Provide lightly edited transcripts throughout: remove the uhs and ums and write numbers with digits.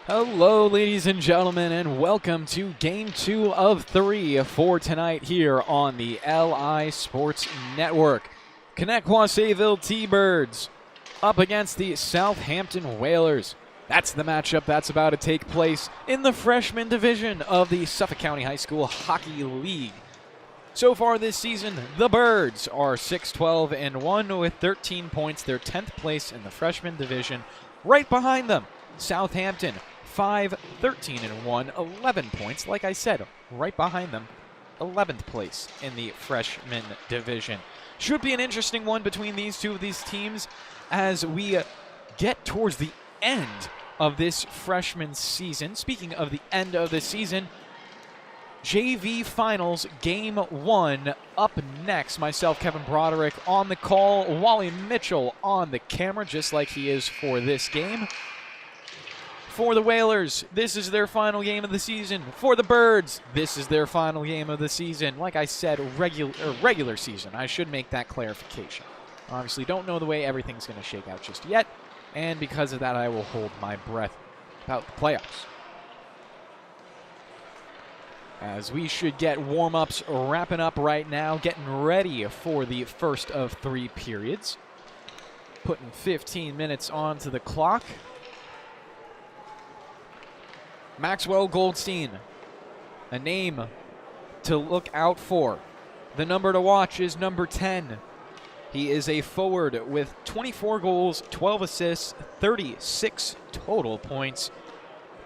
Hello, ladies and gentlemen, and welcome to Game 2 of 3 for tonight here on the LI Sports Network. Connetquot Sayville T-Birds up against the Southampton Whalers. That's the matchup that's about to take place in the freshman division of the Suffolk County High School Hockey League. So far this season, the Birds are 6-12-1 with 13 points. They're 10th place in the freshman division. Right behind them, Southampton, 5-13-1, 11 points. Like I said, right behind them, 11th place in the freshman division. Should be an interesting one between these teams as we get towards the end of this freshman season. Speaking of the end of the season, JV Finals Game 1 up next. Myself, Kevin Broderick, on the call. Wally Mitchell on the camera, just like he is for this game. For the Whalers, this is their final game of the season. For the Birds, this is their final game of the season. Like I said, regular season. I should make that clarification. Obviously, don't know the way everything's going to shake out just yet, and because of that, I will hold my breath about the playoffs. As we should get warm-ups wrapping up right now, getting ready for the first of 3 periods. Putting 15 minutes onto the clock. Maxwell Goldstein, a name to look out for. The number to watch is number 10. He is a forward with 24 goals, 12 assists, 36 total points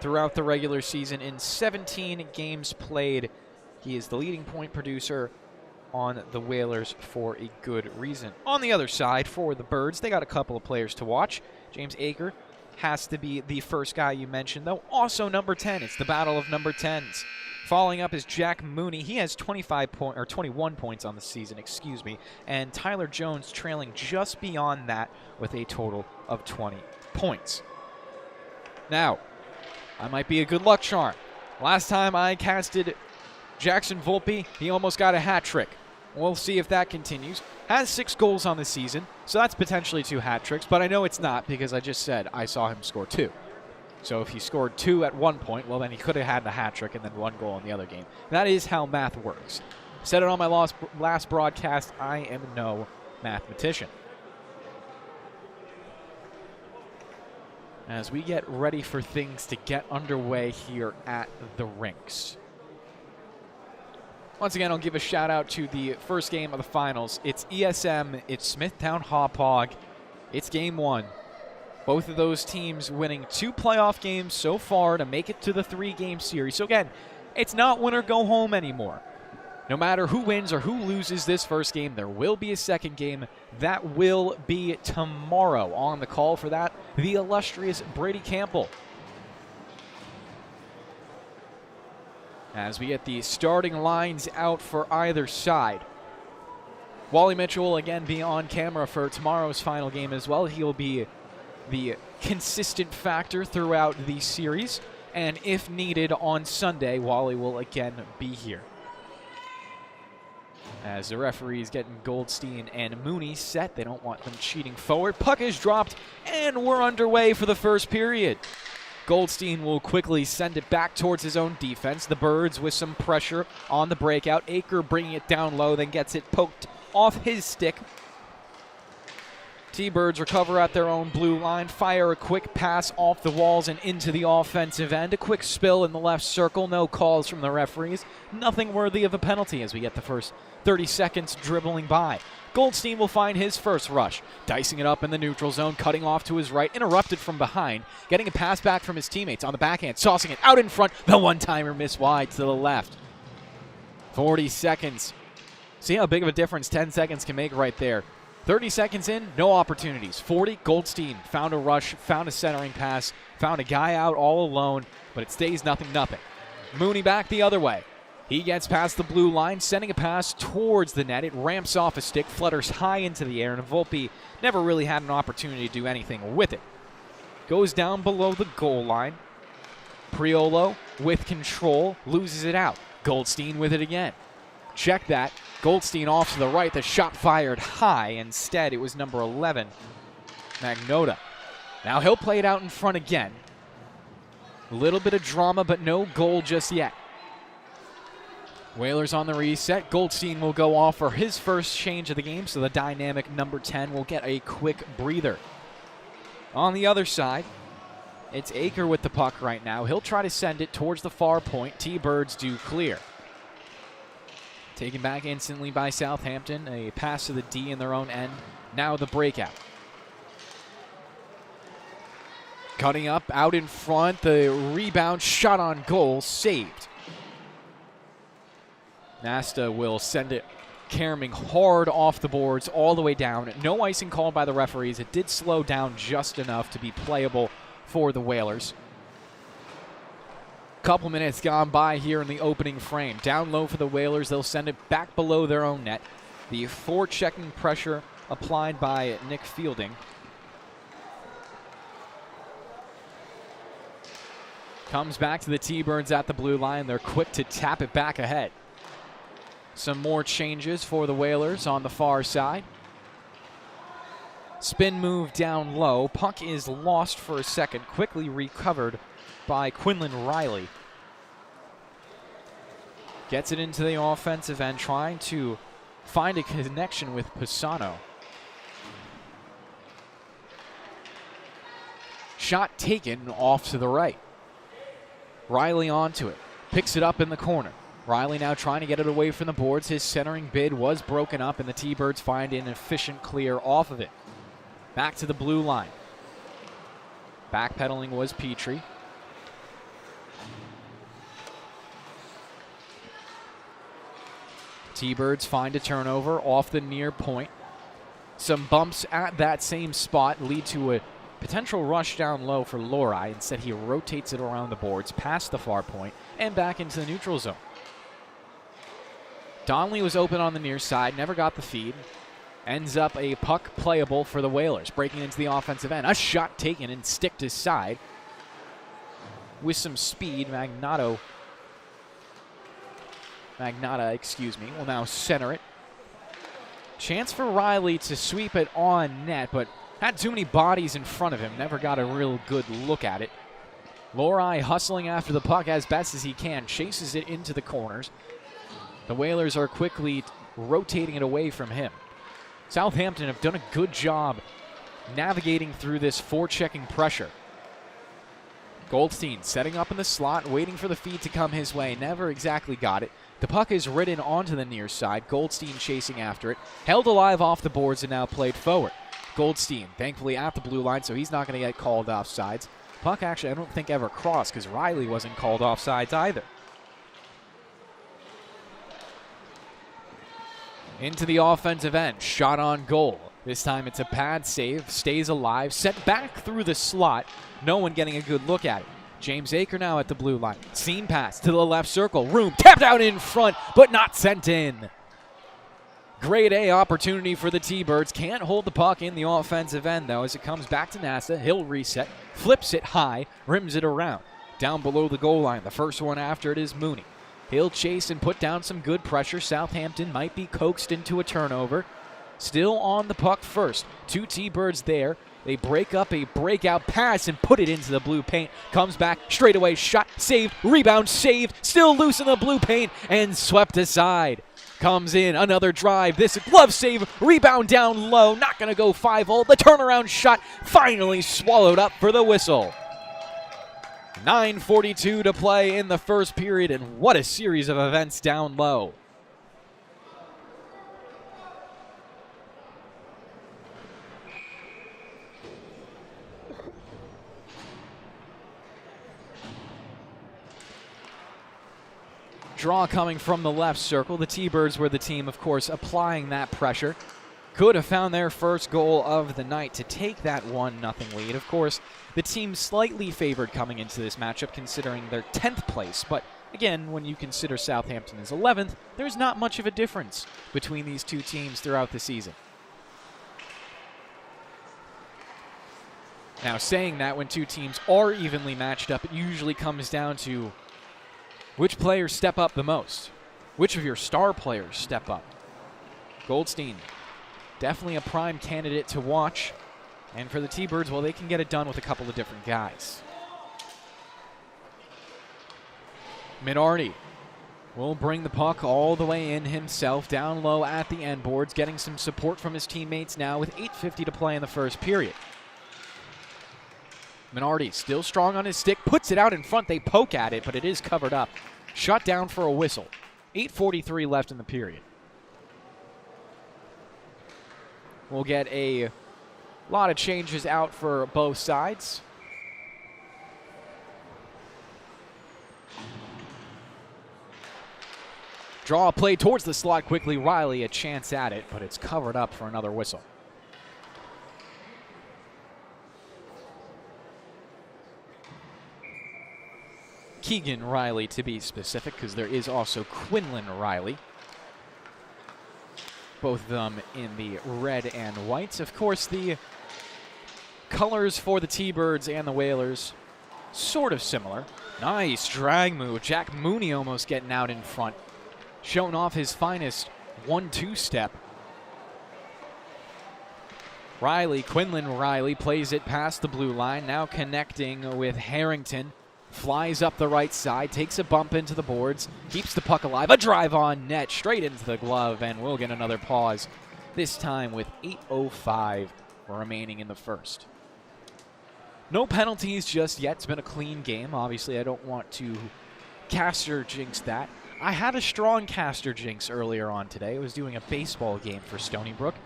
throughout the regular season in 17 games played. He is the leading point producer on the Whalers for a good reason. On the other side, for the Birds, they got a couple of players to watch. James Aker has to be the first guy you mentioned, though. Also number 10. It's the battle of number 10s. Following up is Jack Mooney. He has 21 points on the season, and Tyler Jones trailing just beyond that with a total of 20 points. Now, I might be a good luck charm. Last time I casted Jackson Volpe, he almost got a hat trick. We'll see if that continues. Has 6 goals on the season, so that's potentially 2 hat tricks, but I know it's not because I just said I saw him score 2. So if he scored 2 at one point, well, then he could have had the hat trick and then 1 goal in the other game. That is how math works. Said it on my last broadcast, I am no mathematician. As we get ready for things to get underway here at the rinks. Once again, I'll give a shout out to the first game of the finals. It's ESM, it's Smithtown Hauppauge. It's game 1. Both of those teams winning 2 playoff games so far to make it to the 3-game series. So again, it's not win or go home anymore. No matter who wins or who loses this first game, there will be a second game. That will be tomorrow. On the call for that, the illustrious Brady Campbell. As we get the starting lines out for either side. Wally Mitchell will again be on camera for tomorrow's final game as well. He'll be the consistent factor throughout the series. And if needed on Sunday, Wally will again be here. As the referees getting Goldstein and Mooney set. They don't want them cheating forward. Puck is dropped, and we're underway for the first period. Goldstein will quickly send it back towards his own defense. The Birds with some pressure on the breakout. Aker bringing it down low, then gets it poked off his stick. T-Birds recover at their own blue line, fire a quick pass off the walls and into the offensive end. A quick spill in the left circle, no calls from the referees. Nothing worthy of a penalty as we get the first 30 seconds dribbling by. Goldstein will find his first rush, dicing it up in the neutral zone, cutting off to his right, interrupted from behind, getting a pass back from his teammates on the backhand, saucing it out in front, the one-timer missed wide to the left. 40 seconds. See how big of a difference 10 seconds can make right there. 30 seconds in, no opportunities. 40, Goldstein found a rush, found a centering pass, found a guy out all alone, but it stays 0-0. Mooney back the other way. He gets past the blue line, sending a pass towards the net. It ramps off a stick, flutters high into the air, and Volpe never really had an opportunity to do anything with it. Goes down below the goal line. Priolo with control, loses it out. Goldstein with it again. Check that. Goldstein off to the right. The shot fired high. Instead, it was number 11, Magnota. Now he'll play it out in front again. A little bit of drama, but no goal just yet. Whalers on the reset. Goldstein will go off for his first change of the game, so the dynamic number 10 will get a quick breather. On the other side, it's Aker with the puck right now. He'll try to send it towards the far point. T-Birds do clear. Taken back instantly by Southampton. A pass to the D in their own end. Now the breakout. Cutting up, out in front. The rebound, shot on goal, saved. Nasta will send it caroming hard off the boards all the way down. No icing called by the referees. It did slow down just enough to be playable for the Whalers. Couple minutes gone by here in the opening frame. Down low for the Whalers. They'll send it back below their own net. The forechecking pressure applied by Nick Fielding. Comes back to the T-Birds at the blue line. They're quick to tap it back ahead. Some more changes for the Whalers on the far side. Spin move down low. Puck is lost for a second. Quickly recovered by Quinlan Riley. Gets it into the offensive end, trying to find a connection with Pisano. Shot taken off to the right. Riley onto it. Picks it up in the corner. Riley now trying to get it away from the boards. His centering bid was broken up, and the T-Birds find an efficient clear off of it. Back to the blue line. Backpedaling was Petrie. T-Birds find a turnover off the near point. Some bumps at that same spot lead to a potential rush down low for Lori. Instead, he rotates it around the boards, past the far point, and back into the neutral zone. Donnelly was open on the near side, never got the feed. Ends up a puck playable for the Whalers, breaking into the offensive end. A shot taken and sticked aside. With some speed, Magnotta, will now center it. Chance for Riley to sweep it on net, but had too many bodies in front of him. Never got a real good look at it. Lori hustling after the puck as best as he can. Chases it into the corners. The Whalers are quickly rotating it away from him. Southampton have done a good job navigating through this forechecking pressure. Goldstein setting up in the slot, waiting for the feed to come his way. Never exactly got it. The puck is ridden onto the near side. Goldstein chasing after it. Held alive off the boards and now played forward. Goldstein, thankfully at the blue line, so he's not going to get called offsides. Puck actually, I don't think ever crossed because Riley wasn't called offsides either. Into the offensive end, shot on goal. This time it's a pad save, stays alive, sent back through the slot. No one getting a good look at it. James Aker now at the blue line. Seam pass to the left circle. Room tapped out in front, but not sent in. Grade A opportunity for the T-Birds. Can't hold the puck in the offensive end, though, as it comes back to Nasta. He'll reset, flips it high, rims it around. Down below the goal line, the first one after it is Mooney. He'll chase and put down some good pressure. Southampton might be coaxed into a turnover. Still on the puck first. Two T-Birds there. They break up a breakout pass and put it into the blue paint. Comes back, straightaway shot, saved, rebound, saved. Still loose in the blue paint and swept aside. Comes in, another drive. This glove save, rebound down low. Not going to go 5-0. The turnaround shot finally swallowed up for the whistle. 9:42 to play in the first period, and what a series of events down low. Draw coming from the left circle. The T-Birds were the team, of course, applying that pressure. Could have found their first goal of the night to take that 1-0 lead. Of course, the team slightly favored coming into this matchup considering their 10th place. But again, when you consider Southampton as 11th, there's not much of a difference between these two teams throughout the season. Now, saying that, when two teams are evenly matched up, it usually comes down to which players step up the most. Which of your star players step up? Goldstein, definitely a prime candidate to watch. And for the T-Birds, well, they can get it done with a couple of different guys. Minardi will bring the puck all the way in himself, down low at the end boards, getting some support from his teammates now with 8:50 to play in the first period. Minardi still strong on his stick, puts it out in front. They poke at it, but it is covered up. Shut down for a whistle. 8:43 left in the period. We'll get a lot of changes out for both sides. Draw a play towards the slot quickly. Riley a chance at it, but it's covered up for another whistle. Keegan Riley, to be specific, because there is also Quinlan Riley. Both of them in the red and whites. Of course, the colors for the T-Birds and the Whalers sort of similar. Nice drag move. Jack Mooney almost getting out in front, showing off his finest 1-2 step. Quinlan Riley plays it past the blue line, now connecting with Harrington. Flies up the right side, takes a bump into the boards, keeps the puck alive. A drive on net, straight into the glove, and we'll get another pause, this time with 8:05 remaining in the first. No penalties just yet. It's been a clean game. Obviously, I don't want to caster jinx that. I had a strong caster jinx earlier on today. I was doing a baseball game for Stony Brook,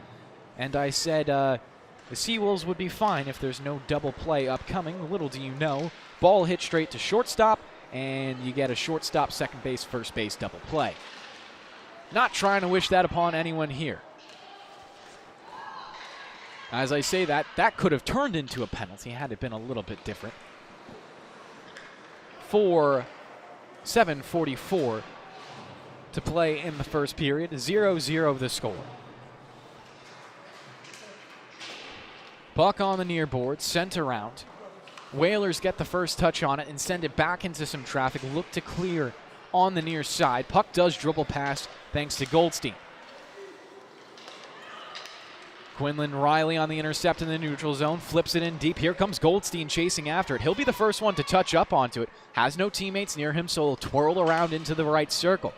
and I said the Seawolves would be fine if there's no double play upcoming. Little do you know, ball hit straight to shortstop, and you get a shortstop, second base, first base double play. Not trying to wish that upon anyone here. As I say that, that could have turned into a penalty had it been a little bit different. 7:44 to play in the first period. 0-0 the score. Puck on the near board, sent around. Whalers get the first touch on it and send it back into some traffic. Look to clear on the near side. Puck does dribble past thanks to Goldstein. Quinlan Riley on the intercept in the neutral zone. Flips it in deep. Here comes Goldstein chasing after it. He'll be the first one to touch up onto it. Has no teammates near him, so he'll twirl around into the right circle.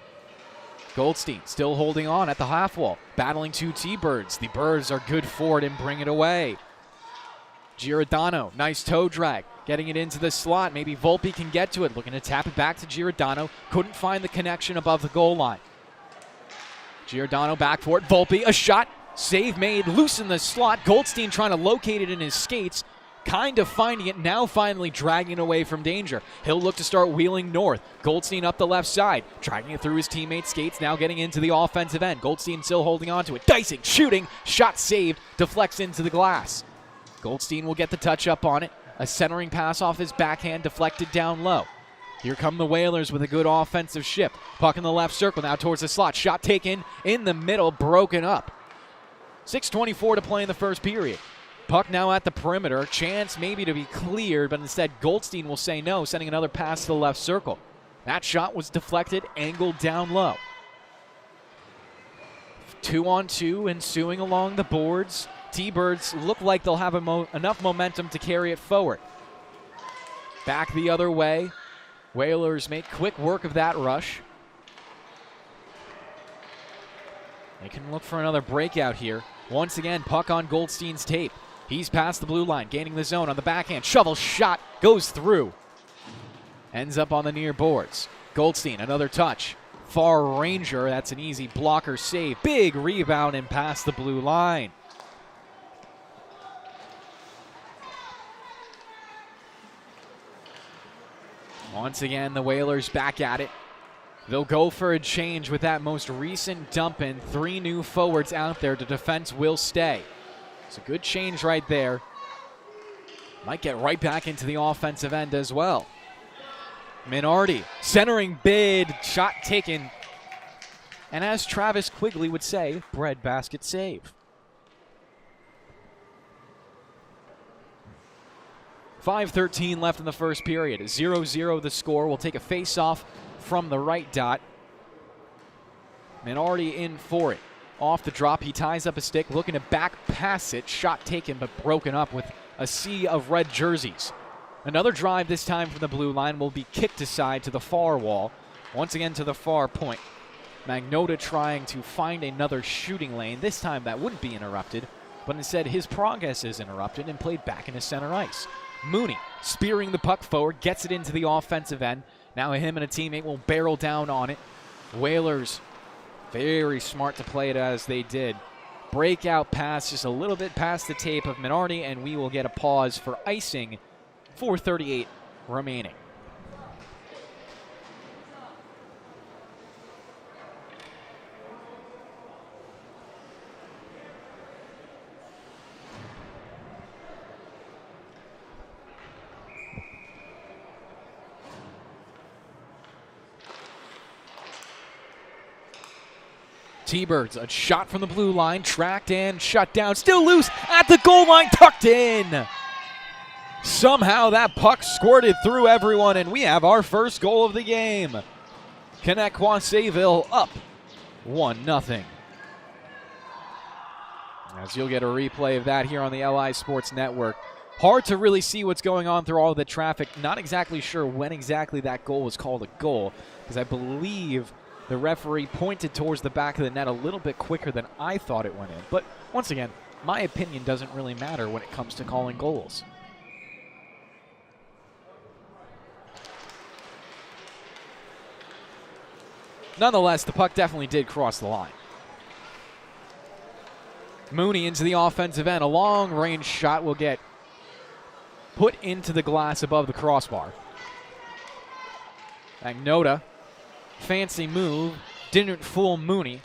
Goldstein still holding on at the half wall. Battling two T-Birds. The Birds are good for it and bring it away. Giordano, nice toe drag, getting it into the slot. Maybe Volpe can get to it. Looking to tap it back to Giordano. Couldn't find the connection above the goal line. Giordano back for it. Volpe, a shot. Save made, loose in the slot. Goldstein trying to locate it in his skates. Kind of finding it, now finally dragging it away from danger. He'll look to start wheeling north. Goldstein up the left side, dragging it through his teammates' skates, now getting into the offensive end. Goldstein still holding on to it. Dicing, shooting, shot saved, deflects into the glass. Goldstein will get the touch up on it. A centering pass off his backhand, deflected down low. Here come the Whalers with a good offensive shift. Puck in the left circle, now towards the slot. Shot taken in the middle, broken up. 6:24 to play in the first period. Puck now at the perimeter. Chance maybe to be cleared, but instead Goldstein will say no, sending another pass to the left circle. That shot was deflected, angled down low. 2-on-2 ensuing along the boards. T-Birds look like they'll have enough momentum to carry it forward. Back the other way. Whalers make quick work of that rush. They can look for another breakout here. Once again, puck on Goldstein's tape. He's past the blue line, gaining the zone on the backhand. Shovel shot, goes through. Ends up on the near boards. Goldstein, another touch. Far Ranger, that's an easy blocker save. Big rebound and past the blue line. Once again, the Whalers back at it. They'll go for a change with that most recent dump in. 3 new forwards out there. The defense will stay. It's a good change right there. Might get right back into the offensive end as well. Minardi, centering bid, shot taken. And as Travis Quigley would say, breadbasket save. 5:13 left in the first period. 0-0 the score. We'll take a face-off from the right dot. Minardi in for it. Off the drop, he ties up a stick, looking to back pass it. Shot taken, but broken up with a sea of red jerseys. Another drive this time from the blue line will be kicked aside to the far wall. Once again to the far point. Magnota trying to find another shooting lane. This time that wouldn't be interrupted, but instead his progress is interrupted and played back into center ice. Mooney spearing the puck forward, gets it into the offensive end. Now him and a teammate will barrel down on it. Whalers very smart to play it as they did. Breakout pass just a little bit past the tape of Minardi, and we will get a pause for icing. 4:38 remaining. T-Birds, a shot from the blue line, tracked and shut down, still loose at the goal line, tucked in. Somehow that puck squirted through everyone, and we have our first goal of the game. Connetquot Sayville up 1-0. As you'll get a replay of that here on the LI Sports Network. Hard to really see what's going on through all of the traffic. Not exactly sure when exactly that goal was called a goal, because I believe the referee pointed towards the back of the net a little bit quicker than I thought it went in. But once again, my opinion doesn't really matter when it comes to calling goals. Nonetheless, the puck definitely did cross the line. Mooney into the offensive end. A long-range shot will get put into the glass above the crossbar. Magnota. Fancy move, didn't fool Mooney.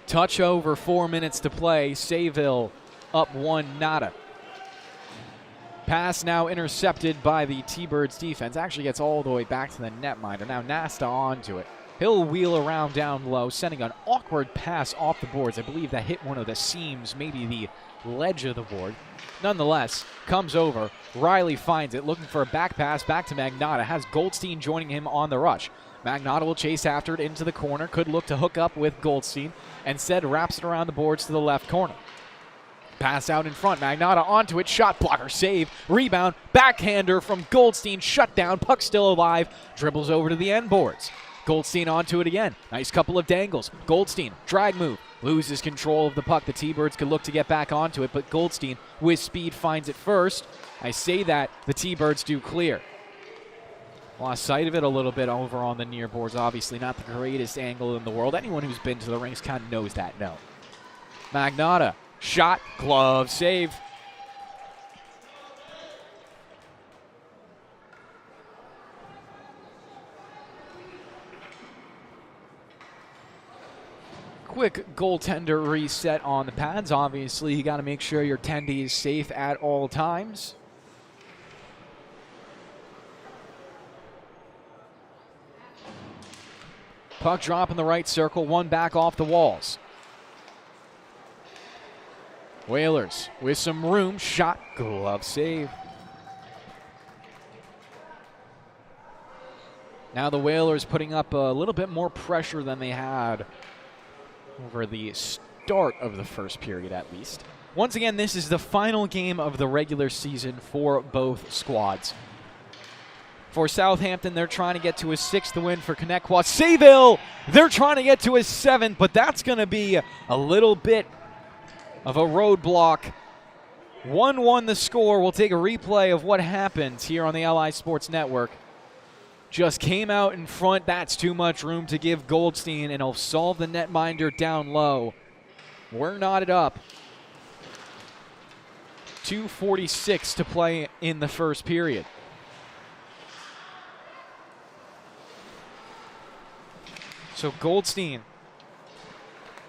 Touch over, 4 minutes to play. Sayville up 1-0. Pass now intercepted by the T-Birds defense. Actually gets all the way back to the netminder. Now Nasta onto it. He'll wheel around down low, sending an awkward pass off the boards. I believe that hit one of the seams, maybe the ledge of the board. Nonetheless, comes over. Riley finds it, looking for a back pass back to Magnota. Has Goldstein joining him on the rush. Magnota will chase after it into the corner. Could look to hook up with Goldstein. Instead, wraps it around the boards to the left corner. Pass out in front. Magnota onto it. Shot blocker save. Rebound. Backhander from Goldstein. Shut down. Puck still alive. Dribbles over to the end boards. Goldstein onto it again. Nice couple of dangles. Goldstein, drag move. Loses control of the puck. The T-Birds could look to get back onto it, but Goldstein, with speed, finds it first. I say that, the T-Birds do clear. Lost sight of it a little bit over on the near boards. Obviously not the greatest angle in the world. Anyone who's been to the rinks kind of knows that, no. Magnota, shot, glove, save. Quick goaltender reset on the pads. Obviously, you got to make sure your tendy is safe at all times. Puck drop in the right circle, one back off the walls. Whalers with some room, shot, glove save. Now the Whalers putting up a little bit more pressure than they had over the start of the first period, at least. Once again, this is the final game of the regular season for both squads. For Southampton, they're trying to get to a 6th win. For Connetquot Sayville, they're trying to get to a 7th, but that's going to be a little bit of a roadblock. 1-1 the score. We'll take a replay of what happened here on the LI Sports Network. Just came out in front. That's too much room to give Goldstein, and he'll solve the netminder down low. We're knotted up. 2:46 to play in the first period. So Goldstein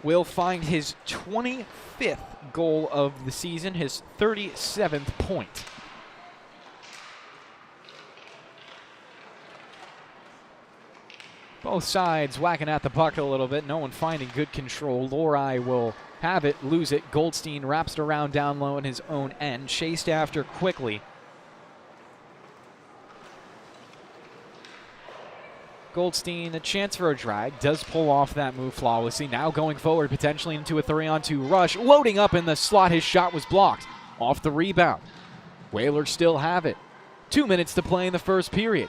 will find his 25th goal of the season, his 37th point. Both sides whacking at the puck a little bit. No one finding good control. Lori will have it, lose it. Goldstein wraps it around down low in his own end. Chased after quickly. Goldstein, a chance for a drag. Does pull off that move flawlessly. Now going forward, potentially into a 3-on-2 rush. Loading up in the slot. His shot was blocked. Off the rebound. Whalers still have it. 2 minutes to play in the first period.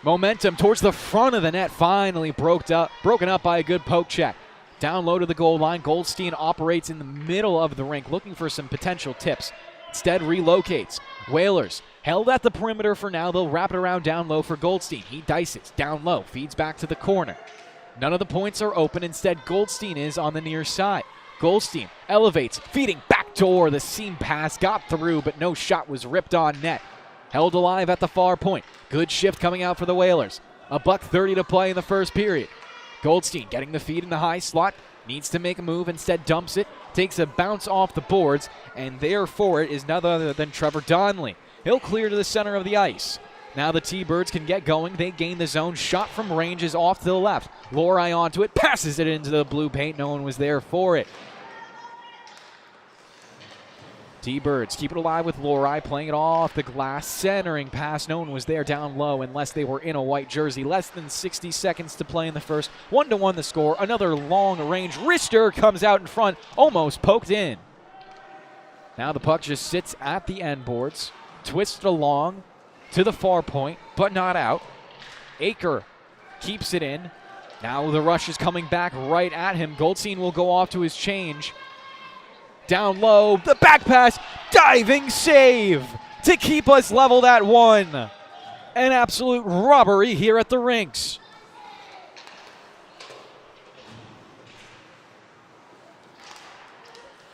Momentum towards the front of the net, finally broken up by a good poke check. Down low to the goal line, Goldstein operates in the middle of the rink, looking for some potential tips. Instead relocates. Whalers held at the perimeter for now. They'll wrap it around down low for Goldstein. He dices down low, feeds back to the corner. None of the points are open. Instead, Goldstein is on the near side. Goldstein elevates, feeding backdoor. The seam pass got through, but no shot was ripped on net. Held alive at the far point. Good shift coming out for the Whalers. $1:30 to play in the first period. Goldstein getting the feed in the high slot. Needs to make a move, instead dumps it. Takes a bounce off the boards, and there for it is none other than Trevor Donnelly. He'll clear to the center of the ice. Now the T-Birds can get going. They gain the zone. Shot from range is off to the left. Lori onto it. Passes it into the blue paint. No one was there for it. T-Birds keep it alive with Lori, playing it off the glass, centering pass. No one was there down low unless they were in a white jersey. Less than 60 seconds to play in the first. 1-1 the score. Another long-range wrister comes out in front, almost poked in. Now the puck just sits at the end boards, twisted along to the far point, but not out. Aker keeps it in. Now the rush is coming back right at him. Goldstein will go off to his change. Down low, the back pass, diving save to keep us leveled at 1. An absolute robbery here at the rinks.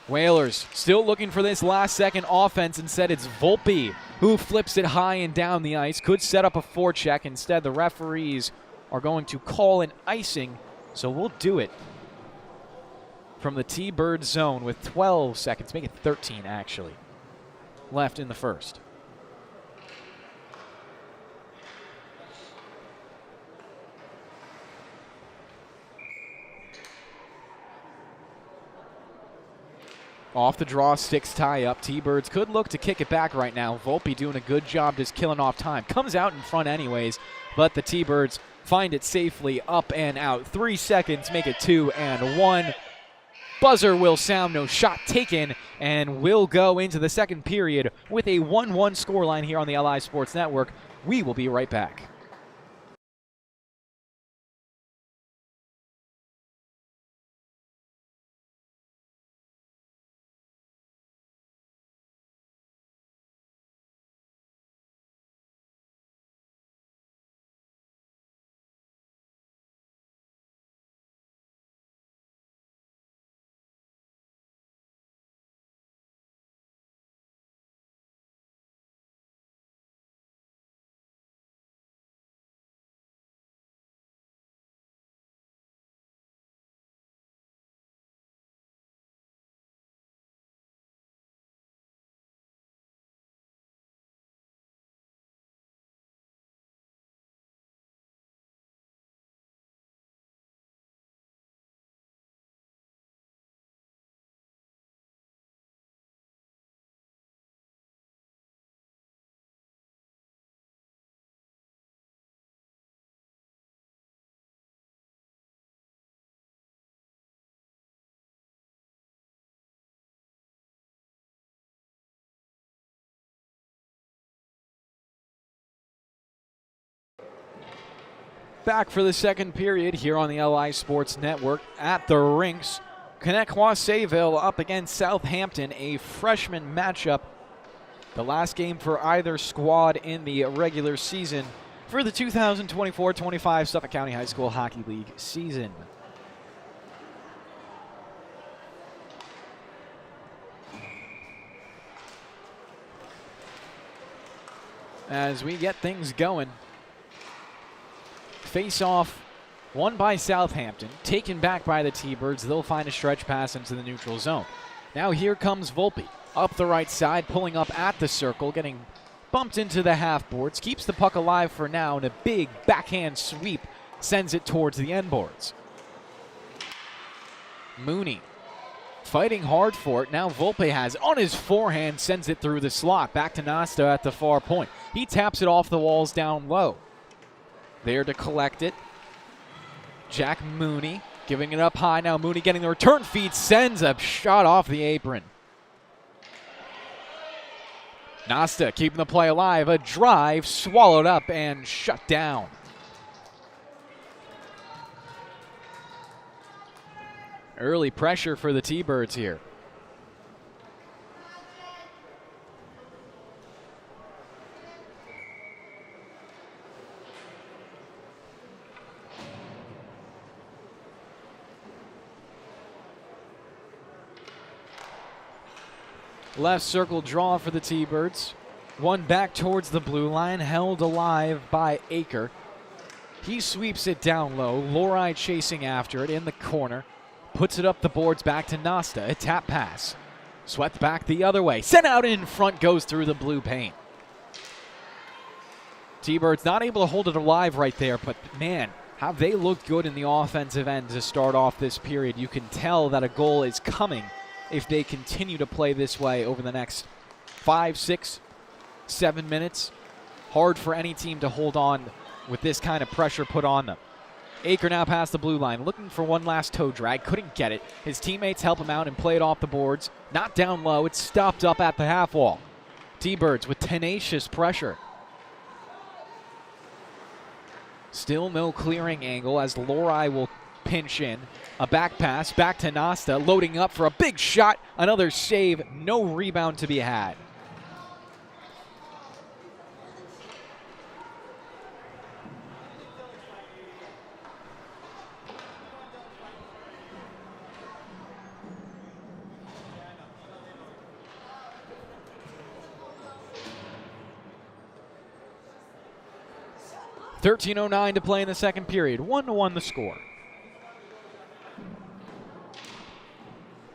Whalers still looking for this last-second offense. Instead, it's Volpe who flips it high and down the ice. Could set up a forecheck. Instead, the referees are going to call an icing, so we'll do it from the T-Bird zone with 12 seconds, make it 13 actually, left in the first. Off the draw, sticks tie up. T-Birds could look to kick it back right now. Volpe doing a good job just killing off time. Comes out in front anyways, but the T-Birds find it safely up and out. 3 seconds, make it 2-1. Buzzer will sound, no shot taken, and we'll go into the second period with a 1-1 scoreline here on the LI Sports Network. We will be right back. Back for the second period here on the LI Sports Network at the rinks. Connetquot Sayville up against Southampton, a freshman matchup. The last game for either squad in the regular season for the 2024-25 Suffolk County High School Hockey League season. As we get things going, face-off won by Southampton, taken back by the T-Birds. They'll find a stretch pass into the neutral zone. Now here comes Volpe, up the right side, pulling up at the circle, getting bumped into the half boards, keeps the puck alive for now, and a big backhand sweep sends it towards the end boards. Mooney fighting hard for it. Now Volpe has on his forehand, sends it through the slot. Back to Nasta at the far point. He taps it off the walls down low. There to collect it. Jack Mooney giving it up high. Now Mooney getting the return feed, sends a shot off the apron. Nasta keeping the play alive. A drive swallowed up and shut down. Early pressure for the T-Birds here. Left circle draw for the T-Birds. One back towards the blue line, held alive by Aker. He sweeps it down low. Lori chasing after it in the corner. Puts it up the boards back to Nasta. A tap pass. Swept back the other way. Sent out in front, goes through the blue paint. T-Birds not able to hold it alive right there, but man, have they looked good in the offensive end to start off this period. You can tell that a goal is coming if they continue to play this way over the next 5, 6, 7 minutes. Hard for any team to hold on with this kind of pressure put on them. Aker now past the blue line, looking for one last toe drag. Couldn't get it. His teammates help him out and play it off the boards. Not down low. It's stopped up at the half wall. T-Birds with tenacious pressure. Still no clearing angle as Lori will pinch in. A back pass back to Nasta, loading up for a big shot. Another save. No rebound to be had. .13:09 to play in the second period. 1-1 the score.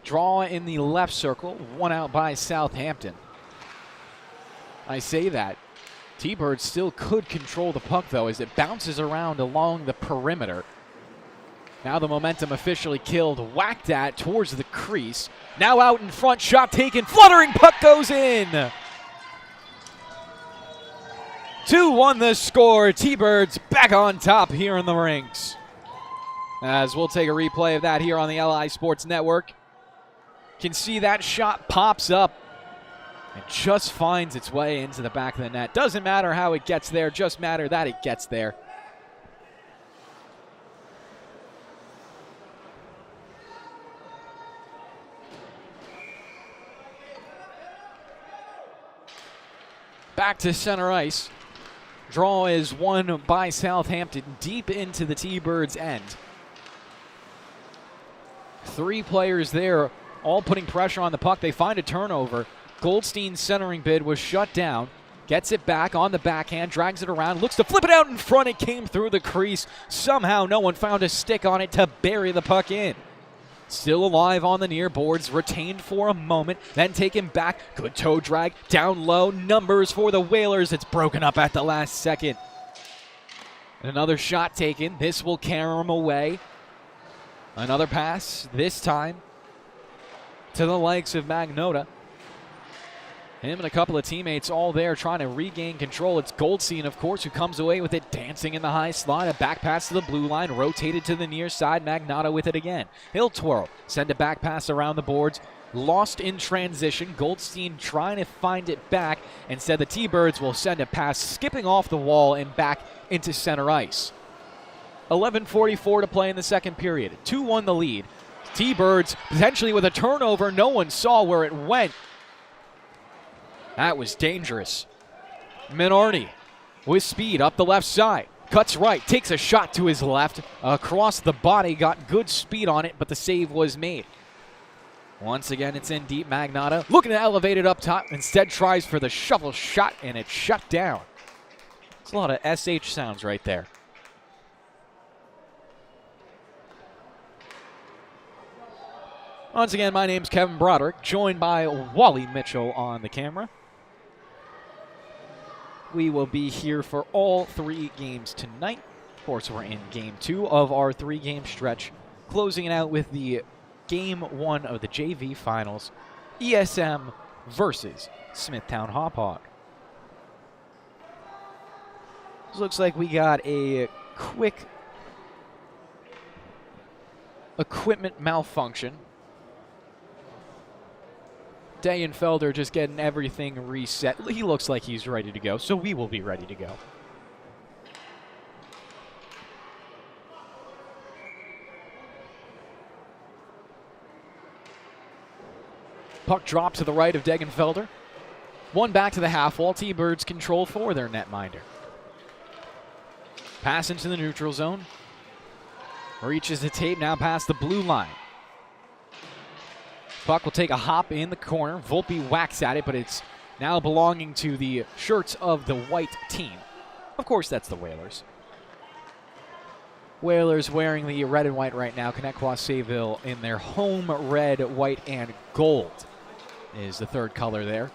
Draw in the left circle. One out by Southampton. I say that. T-Birds still could control the puck, though, as it bounces around along the perimeter. Now the momentum officially killed. Whacked at towards the crease. Now out in front. Shot taken. Fluttering puck goes in. 2-1 the score. T-Birds back on top here in the rinks. As we'll take a replay of that here on the LI Sports Network. Can see that shot pops up and just finds its way into the back of the net. Doesn't matter how it gets there, just matter that it gets there. Back to center ice. Draw is won by Southampton deep into the T-Birds' end. 3 players there, all putting pressure on the puck. They find a turnover. Goldstein's centering bid was shut down. Gets it back on the backhand, drags it around, looks to flip it out in front. It came through the crease. Somehow no one found a stick on it to bury the puck in. Still alive on the near boards, retained for a moment, then taken back. Good toe drag, down low, numbers for the Whalers. It's broken up at the last second. Another shot taken. This will carry him away. Another pass, this time to the likes of Magnota. Him and a couple of teammates all there trying to regain control. It's Goldstein, of course, who comes away with it, dancing in the high slot. A back pass to the blue line, rotated to the near side. Magnota with it again. He'll twirl, send a back pass around the boards. Lost in transition. Goldstein trying to find it back. Instead, the T-Birds will send a pass skipping off the wall and back into center ice. 11:44 to play in the second period. 2-1 the lead. T-Birds potentially with a turnover. No one saw where it went. That was dangerous. Minardi with speed up the left side. Cuts right, takes a shot to his left. Across the body, got good speed on it, but the save was made. Once again, it's in deep. Magnota looking to elevate it up top. Instead tries for the shovel shot, and it's shut down. It's a lot of SH sounds right there. Once again, my name's Kevin Broderick, joined by Wally Mitchell on the camera. We will be here for all 3 games tonight. Of course, we're in Game 2 of our 3-game stretch, closing it out with the Game 1 of the JV Finals, ESM versus Smithtown Hauppauge. Looks like we got a quick equipment malfunction Degenfelder just getting everything reset. He looks like he's ready to go, so we will be ready to go. Puck dropped to the right of Degenfelder. One back to the half wall. T-Birds control for their netminder. Pass into the neutral zone. Reaches the tape, now past the blue line. Puck will take a hop in the corner. Volpe whacks at it, but it's now belonging to the shirts of the white team. Of course, that's the Whalers. Whalers wearing the red and white right now. Connetquot Sayville in their home red, white, and gold is the third color there.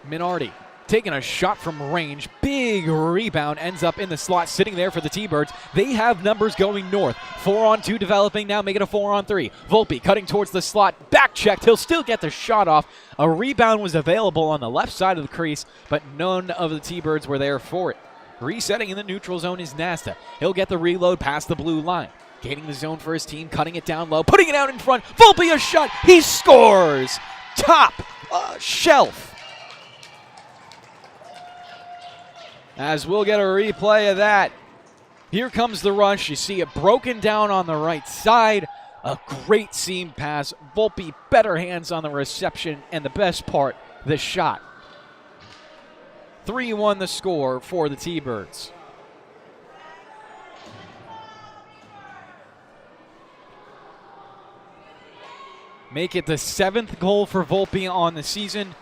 Minardi taking a shot from range. Big rebound, ends up in the slot, sitting there for the T-Birds. They have numbers going north. 4-on-2 developing now, make it a 4-on-3. Volpe cutting towards the slot, back checked. He'll still get the shot off. A rebound was available on the left side of the crease, but none of the T-Birds were there for it. Resetting in the neutral zone is Nasta. He'll get the reload past the blue line. Gaining the zone for his team, cutting it down low, putting it out in front. Volpe a shot, he scores! Top shelf. As we'll get a replay of that. Here comes the rush. You see it broken down on the right side. A great seam pass. Volpe better hands on the reception, and the best part, the shot. 3-1 the score for the T-Birds. Make it the 7th goal for Volpe on the season.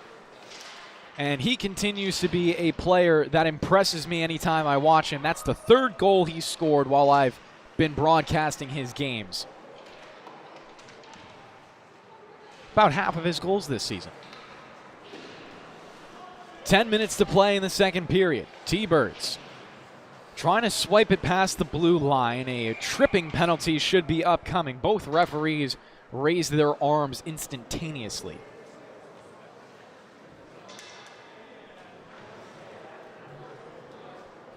And he continues to be a player that impresses me anytime I watch him. That's the 3rd goal he's scored while I've been broadcasting his games. About half of his goals this season. 10 minutes to play in the second period. T-Birds trying to swipe it past the blue line. A tripping penalty should be upcoming. Both referees raised their arms instantaneously.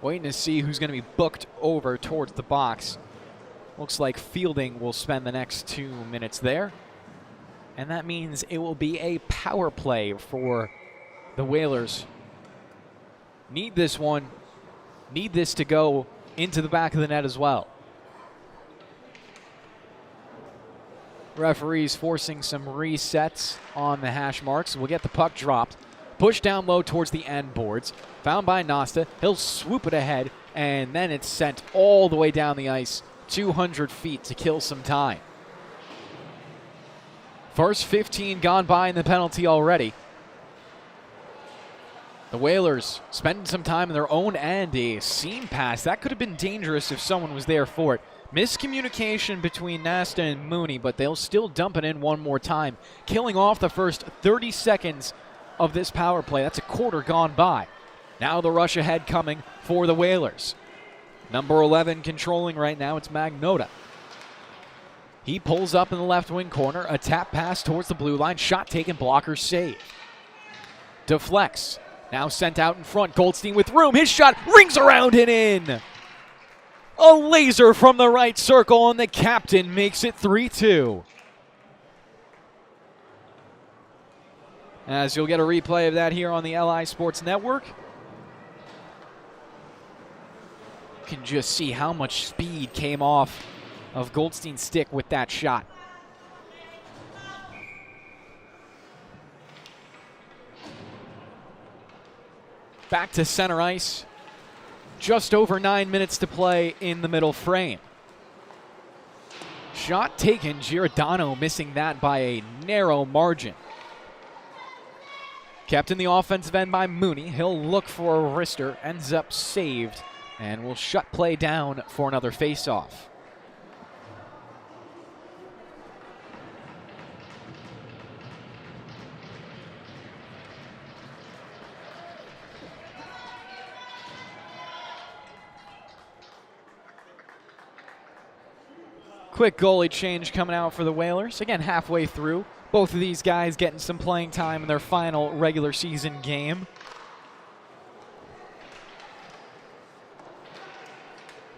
Waiting to see who's going to be booked over towards the box. Looks like Fielding will spend the next 2 minutes there. And that means it will be a power play for the Whalers. Need this one. Need this to go into the back of the net as well. Referees forcing some resets on the hash marks. We'll get the puck dropped. Push down low towards the end boards. Found by Nasta. He'll swoop it ahead, and then it's sent all the way down the ice, 200 feet to kill some time. First 15 gone by in the penalty already. The Whalers spending some time in their own end. A seam pass. That could have been dangerous if someone was there for it. Miscommunication between Nasta and Mooney, but they'll still dump it in one more time, killing off the first 30 seconds of this power play. That's a quarter gone by. Now the rush ahead coming for the Whalers. Number 11 controlling right now, it's Magnota. He pulls up in the left wing corner, a tap pass towards the blue line, shot taken, blocker save. Deflects, now sent out in front, Goldstein with room, his shot rings around and in. A laser from the right circle, and the captain makes it 3-2. As you'll get a replay of that here on the LI Sports Network. You can just see how much speed came off of Goldstein's stick with that shot. Back to center ice. Just over 9 minutes to play in the middle frame. Shot taken, Giordano missing that by a narrow margin. Kept in the offensive end by Mooney. He'll look for a wrister, ends up saved, and will shut play down for another faceoff. Quick goalie change coming out for the Whalers. Again, halfway through. Both of these guys getting some playing time in their final regular season game.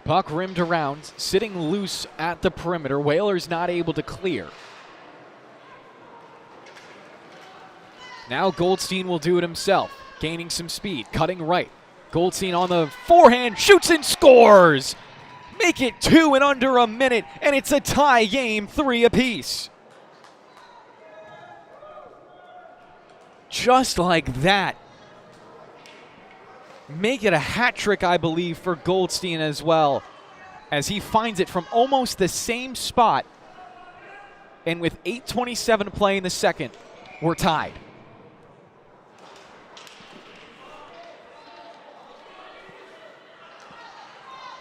Puck rimmed around, sitting loose at the perimeter. Whalers not able to clear. Now Goldstein will do it himself, gaining some speed, cutting right. Goldstein on the forehand, shoots and scores! Make it 2 in under a minute, and it's a tie game, 3 apiece. Just like that. Make it a hat trick, I believe, for Goldstein as well, as he finds it from almost the same spot. And with 8:27 to play in the second, we're tied.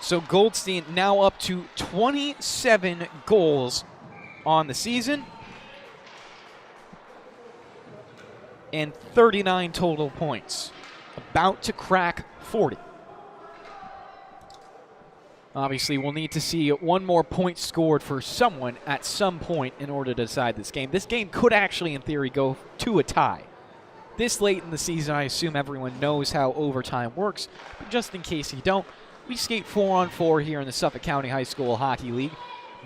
So Goldstein now up to 27 goals on the season and 39 total points. About to crack 40. Obviously, we'll need to see one more point scored for someone at some point in order to decide this game. This game could actually, in theory, go to a tie. This late in the season, I assume everyone knows how overtime works, but just in case you don't, we skate 4-on-4 here in the Suffolk County High School Hockey League.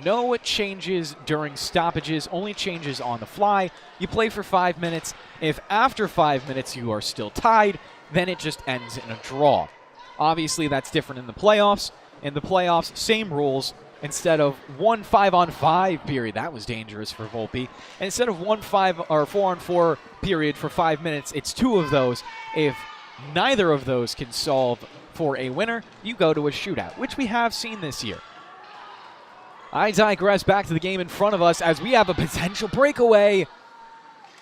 No changes during stoppages, only changes on the fly. You play for 5 minutes. If after 5 minutes you are still tied, then it just ends in a draw. Obviously, that's different in the playoffs. In the playoffs, same rules. Instead of 1 5-on-5 period, that was dangerous for Volpe. Instead of 1 4-on-4 period for 5 minutes, it's 2 of those. If neither of those can solve for a winner, you go to a shootout, which we have seen this year. I digress. Back to the game in front of us as we have a potential breakaway.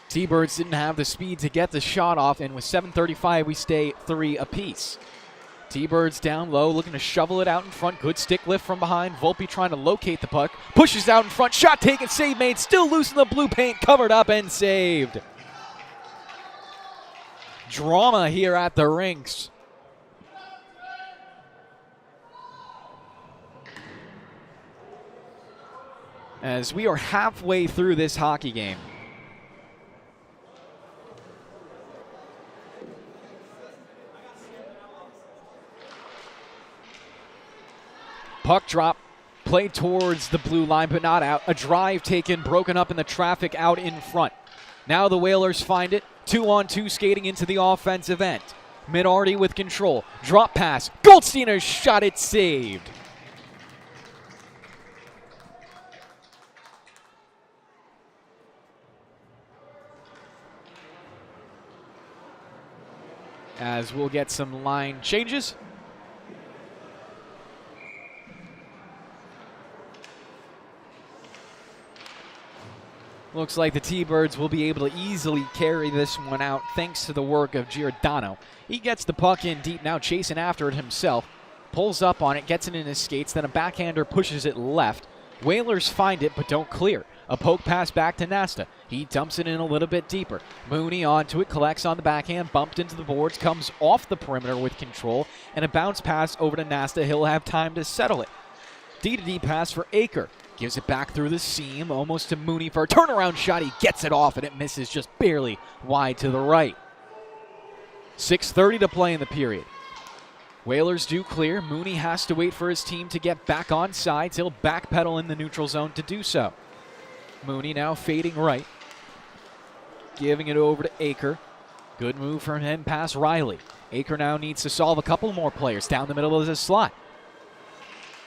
T-Birds didn't have the speed to get the shot off, and with 7:35, we stay 3 apiece. T-Birds down low, looking to shovel it out in front. Good stick lift from behind. Volpe trying to locate the puck. Pushes out in front. Shot taken, save made. Still loose in the blue paint. Covered up and saved. Drama here at the rinks. As we are halfway through this hockey game. Puck drop, played towards the blue line, but not out. A drive taken, broken up in the traffic out in front. Now the Whalers find it. 2-on-2 skating into the offensive end. Minardi with control. Drop pass. Goldstein has shot it, saved. As we'll get some line changes. Looks like the T-Birds will be able to easily carry this one out thanks to the work of Giordano. He gets the puck in deep now, chasing after it himself. Pulls up on it, gets it in his skates, then a backhander pushes it left. Whalers find it but don't clear. A poke pass back to Nasta. He dumps it in a little bit deeper. Mooney onto it, collects on the backhand, bumped into the boards, comes off the perimeter with control, and a bounce pass over to Nasta. He'll have time to settle it. D-to-D pass for Aker. Gives it back through the seam, almost to Mooney for a turnaround shot. He gets it off, and it misses just barely wide to the right. 6:30 to play in the period. Whalers do clear. Mooney has to wait for his team to get back on sides. He'll backpedal in the neutral zone to do so. Mooney now fading right. Giving it over to Aker. Good move from him past Riley. Aker now needs to solve a couple more players down the middle of the slot.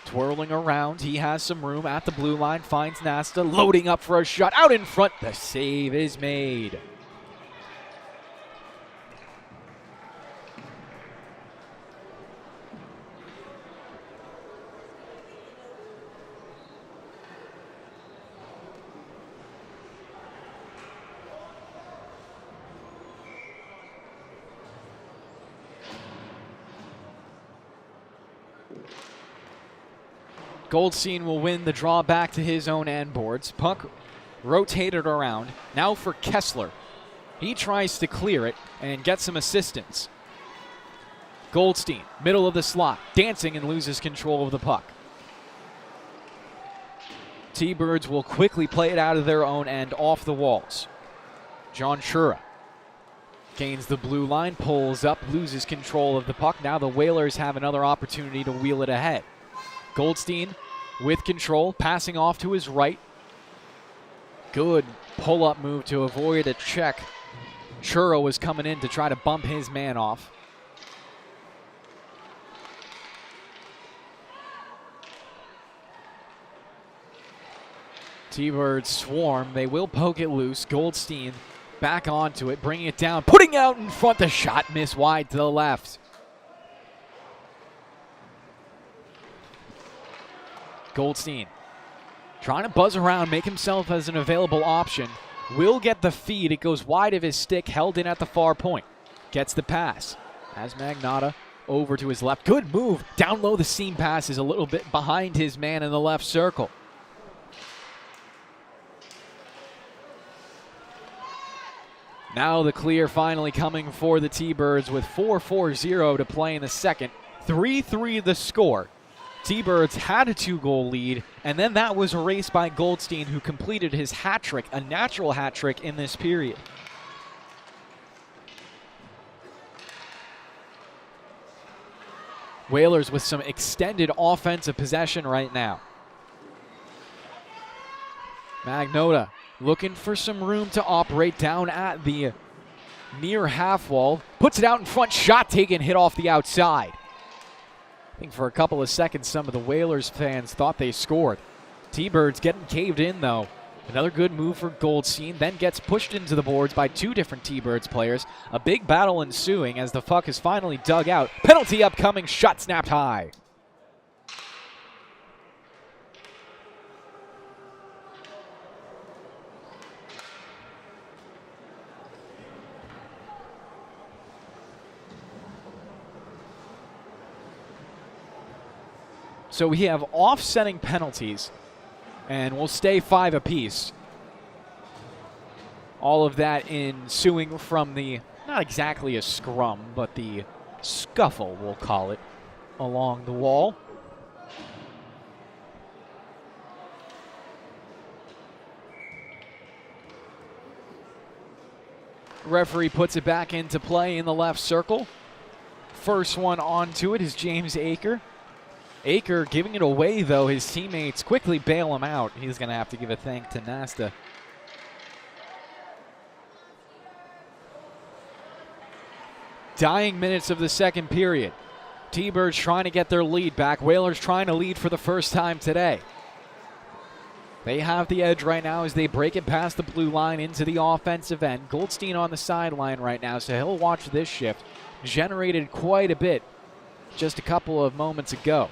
Twirling around, he has some room at the blue line, finds Nasta, loading up for a shot out in front. The save is made. Goldstein will win the draw back to his own end boards. Puck rotated around. Now for Kessler. He tries to clear it and get some assistance. Goldstein, middle of the slot, dancing and loses control of the puck. T-Birds will quickly play it out of their own end off the walls. John Shura gains the blue line, pulls up, loses control of the puck. Now the Whalers have another opportunity to wheel it ahead. Goldstein with control, passing off to his right. Good pull-up move to avoid a check Churro was coming in to try to bump his man off. T-Birds swarm. They will poke it loose. Goldstein back onto it, bringing it down, putting out in front. The shot missed wide to the left. Goldstein trying to buzz around, make himself as an available option. Will get the feed. It goes wide of his stick, held in at the far point. Gets the pass. As Magnotta over to his left. Good move. Down low, the seam pass is a little bit behind his man in the left circle. Now the clear finally coming for the T-Birds with 4:40 to play in the second. 3-3 the score. T-Birds had a 2-goal lead, and then that was erased by Goldstein, who completed his hat trick, a natural hat trick in this period. Whalers with some extended offensive possession right now. Magnotta looking for some room to operate down at the near half wall. Puts it out in front, shot taken, hit off the outside. I think for a couple of seconds some of the Whalers fans thought they scored. T-Birds getting caved in though. Another good move for Goldstein, then gets pushed into the boards by two different T-Birds players. A big battle ensuing as the puck is finally dug out. Penalty upcoming, shot snapped high. So we have offsetting penalties, and we'll stay 5 apiece. All of that ensuing from the, not exactly a scrum, but the scuffle, we'll call it, along the wall. Referee puts it back into play in the left circle. First one onto it is James Aker. Aker giving it away, though. His teammates quickly bail him out. He's going to have to give a thank to Nasta. Dying minutes of the second period. T-Birds trying to get their lead back. Whalers trying to lead for the first time today. They have the edge right now as they break it past the blue line into the offensive end. Goldstein on the sideline right now, so he'll watch this shift. Generated quite a bit just a couple of moments ago.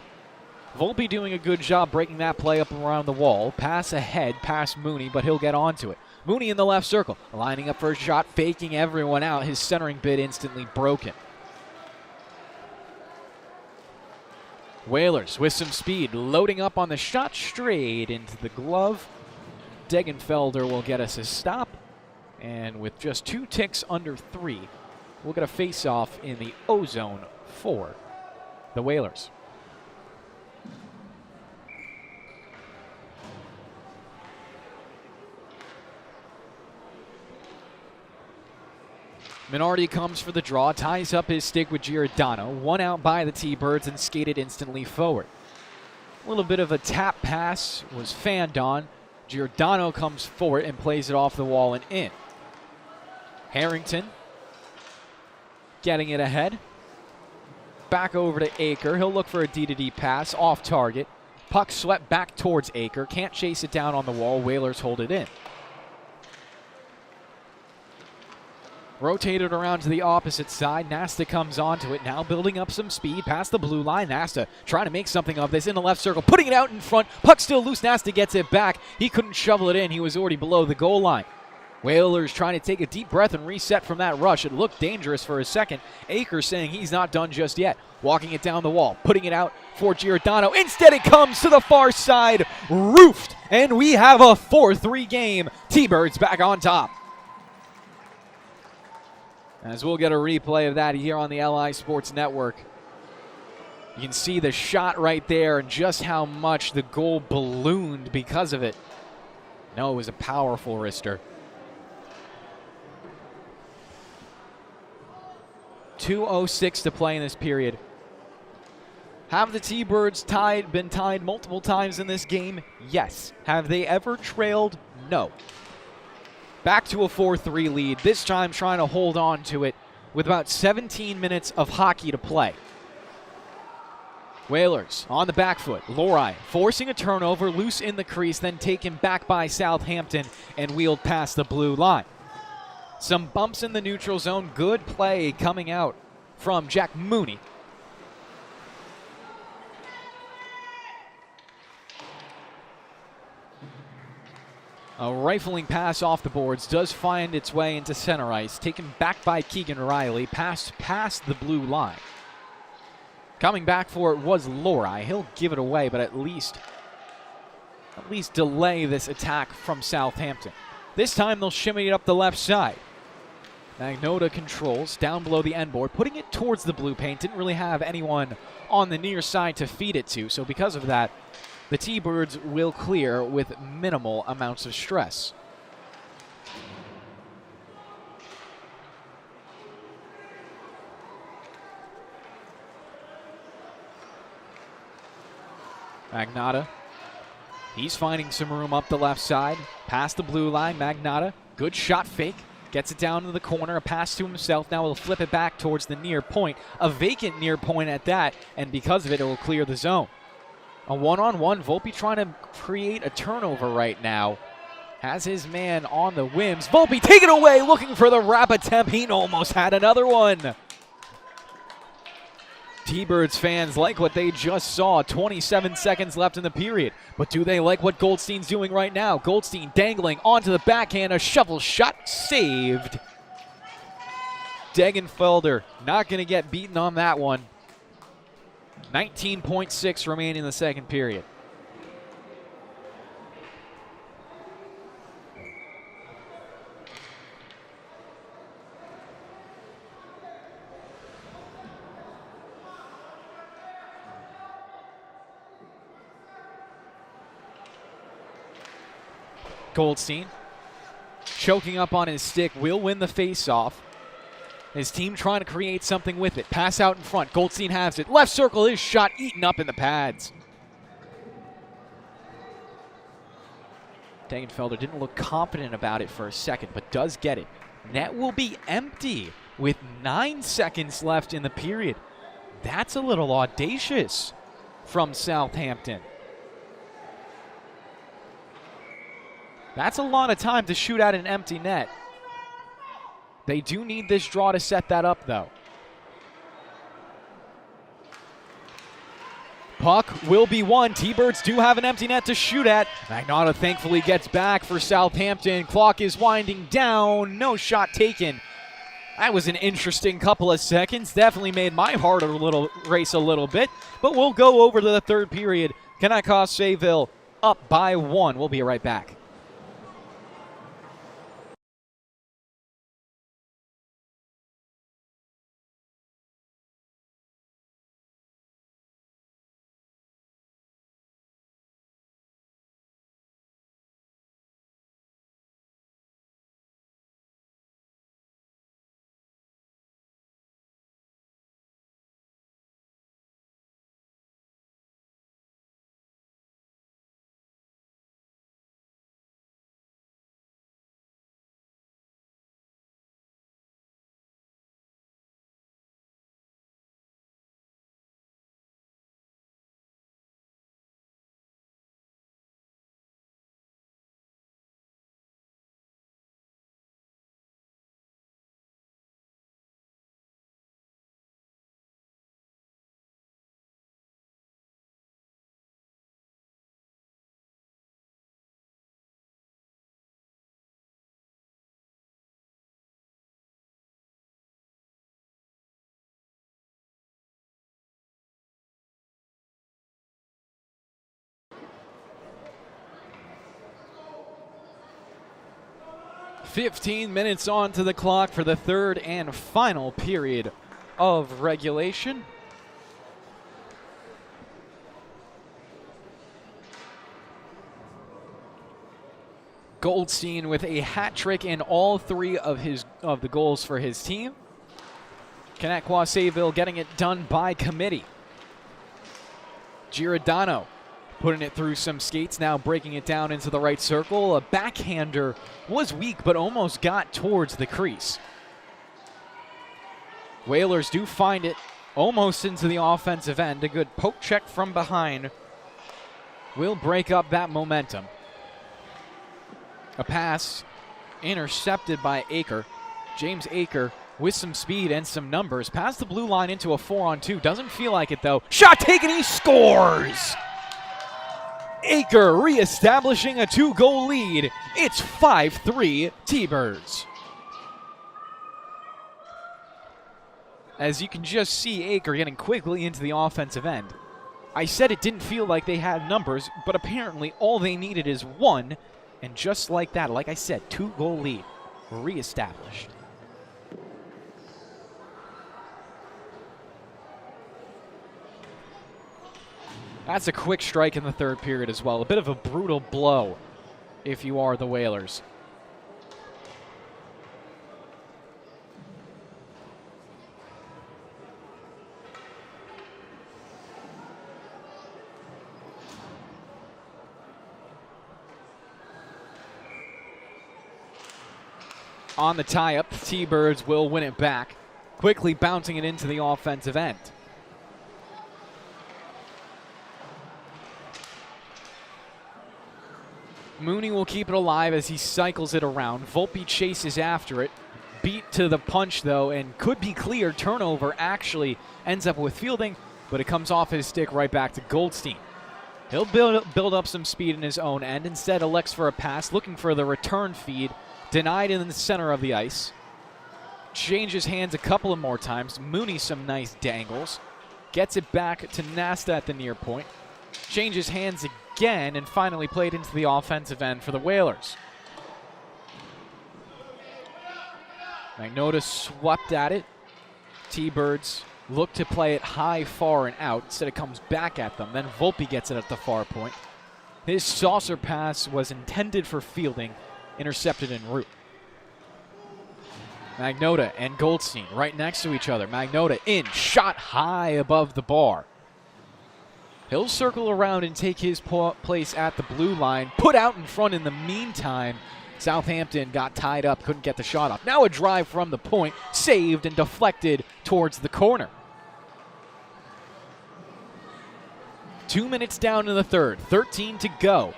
Volpe doing a good job breaking that play up around the wall. Pass ahead, past Mooney, but he'll get onto it. Mooney in the left circle, lining up for a shot, faking everyone out. His centering bid instantly broken. Whalers with some speed, loading up on the shot straight into the glove. Degenfelder will get us a stop. And with just 2 ticks under 3, we'll get a face-off in the O-zone for the Whalers. Minardi comes for the draw, ties up his stick with Giordano. One out by the T-Birds and skated instantly forward. A little bit of a tap pass was fanned on. Giordano comes forward and plays it off the wall and in. Harrington getting it ahead. Back over to Aker. He'll look for a D-to-D pass off target. Puck swept back towards Aker. Can't chase it down on the wall. Whalers hold it in. Rotated around to the opposite side. Nasta comes onto it, now building up some speed past the blue line. Nasta trying to make something of this in the left circle, putting it out in front. Puck still loose. Nasta gets it back. He couldn't shovel it in. He was already below the goal line. Whalers trying to take a deep breath and reset from that rush. It looked dangerous for a second. Aker saying he's not done just yet. Walking it down the wall, putting it out for Giordano. Instead it comes to the far side, roofed, and we have a 4-3 game. T-Birds back on top. As we'll get a replay of that here on the LI Sports Network. You can see the shot right there and just how much the goal ballooned because of it. No, it was a powerful wrister. 2:06 to play in this period. Have the T-Birds been tied multiple times in this game? Yes. Have they ever trailed? No. Back to a 4-3 lead, this time trying to hold on to it with about 17 minutes of hockey to play. Whalers on the back foot. Lorai forcing a turnover, loose in the crease, then taken back by Southampton and wheeled past the blue line. Some bumps in the neutral zone. Good play coming out from Jack Mooney. A rifling pass off the boards does find its way into center ice. Taken back by Keegan Riley, passed past the blue line. Coming back for it was Lorai. He'll give it away, but at least delay this attack from Southampton. This time they'll shimmy it up the left side. Magnotta controls down below the end board, putting it towards the blue paint. Didn't really have anyone on the near side to feed it to, so because of that, the T-Birds will clear with minimal amounts of stress. Magnotta, he's finding some room up the left side, past the blue line. Magnotta, good shot fake, gets it down to the corner, a pass to himself. Now he'll flip it back towards the near point, a vacant near point at that, and because of it, it will clear the zone. A one-on-one, Volpe trying to create a turnover right now. Has his man on the whims. Volpe taken away, looking for the wrap attempt. He almost had another one. T-Birds fans like what they just saw. 27 seconds left in the period. But do they like what Goldstein's doing right now? Goldstein dangling onto the backhand. A shovel shot saved. Degenfelder not going to get beaten on that one. 19.6 remaining in the second period. Goldstein choking up on his stick, will win the face-off. His team trying to create something with it. Pass out in front. Goldstein has it. Left circle, his shot eaten up in the pads. Degenfelder didn't look confident about it for a second, but does get it. Net will be empty with 9 seconds left in the period. That's a little audacious from Southampton. That's a lot of time to shoot at an empty net. They do need this draw to set that up, though. Puck will be won. T-Birds do have an empty net to shoot at. Magnotta thankfully gets back for Southampton. Clock is winding down. No shot taken. That was an interesting couple of seconds. Definitely made my heart race a little bit. But we'll go over to the third period. Connetquot Sayville up by 1. We'll be right back. $15 minutes onto the clock for the third and final period of regulation. Goldstein with a hat trick in all 3 of the goals for his team. Connetquot Sayville getting it done by committee. Giordano Putting it through some skates, now breaking it down into the right circle. A backhander was weak, but almost got towards the crease. Whalers do find it almost into the offensive end. A good poke check from behind will break up that momentum. A pass intercepted by Aker. James Aker with some speed and some numbers. Past the blue line into a 4-on-2. Doesn't feel like it though. Shot taken, he scores! Aker reestablishing a 2-goal lead. It's 5-3 T-Birds. As you can just see Aker getting quickly into the offensive end. I said it didn't feel like they had numbers, but apparently all they needed is one, and just like that, like I said, 2-goal lead reestablished. That's a quick strike in the third period as well. A bit of a brutal blow if you are the Whalers. On the tie-up, the T-Birds will win it back, quickly bouncing it into the offensive end. Mooney will keep it alive as he cycles it around. Volpe chases after it. Beat to the punch, though, and could be clear. Turnover actually ends up with fielding, but it comes off his stick right back to Goldstein. He'll build up some speed in his own end. Instead, elects for a pass, looking for the return feed. Denied in the center of the ice. Changes hands a couple of more times. Mooney some nice dangles. Gets it back to Nasta at the near point. Changes hands again and finally played into the offensive end for the Whalers. Magnota swept at it. T-Birds look to play it high, far, and out. Instead it comes back at them. Then Volpe gets it at the far point. His saucer pass was intended for fielding. Intercepted en route. Magnota and Goldstein right next to each other. Magnota in, shot high above the bar. He'll circle around and take his place at the blue line. Put out in front in the meantime. Southampton got tied up, couldn't get the shot off. Now a drive from the point, saved and deflected towards the corner. 2 minutes down in the third, 13 to go.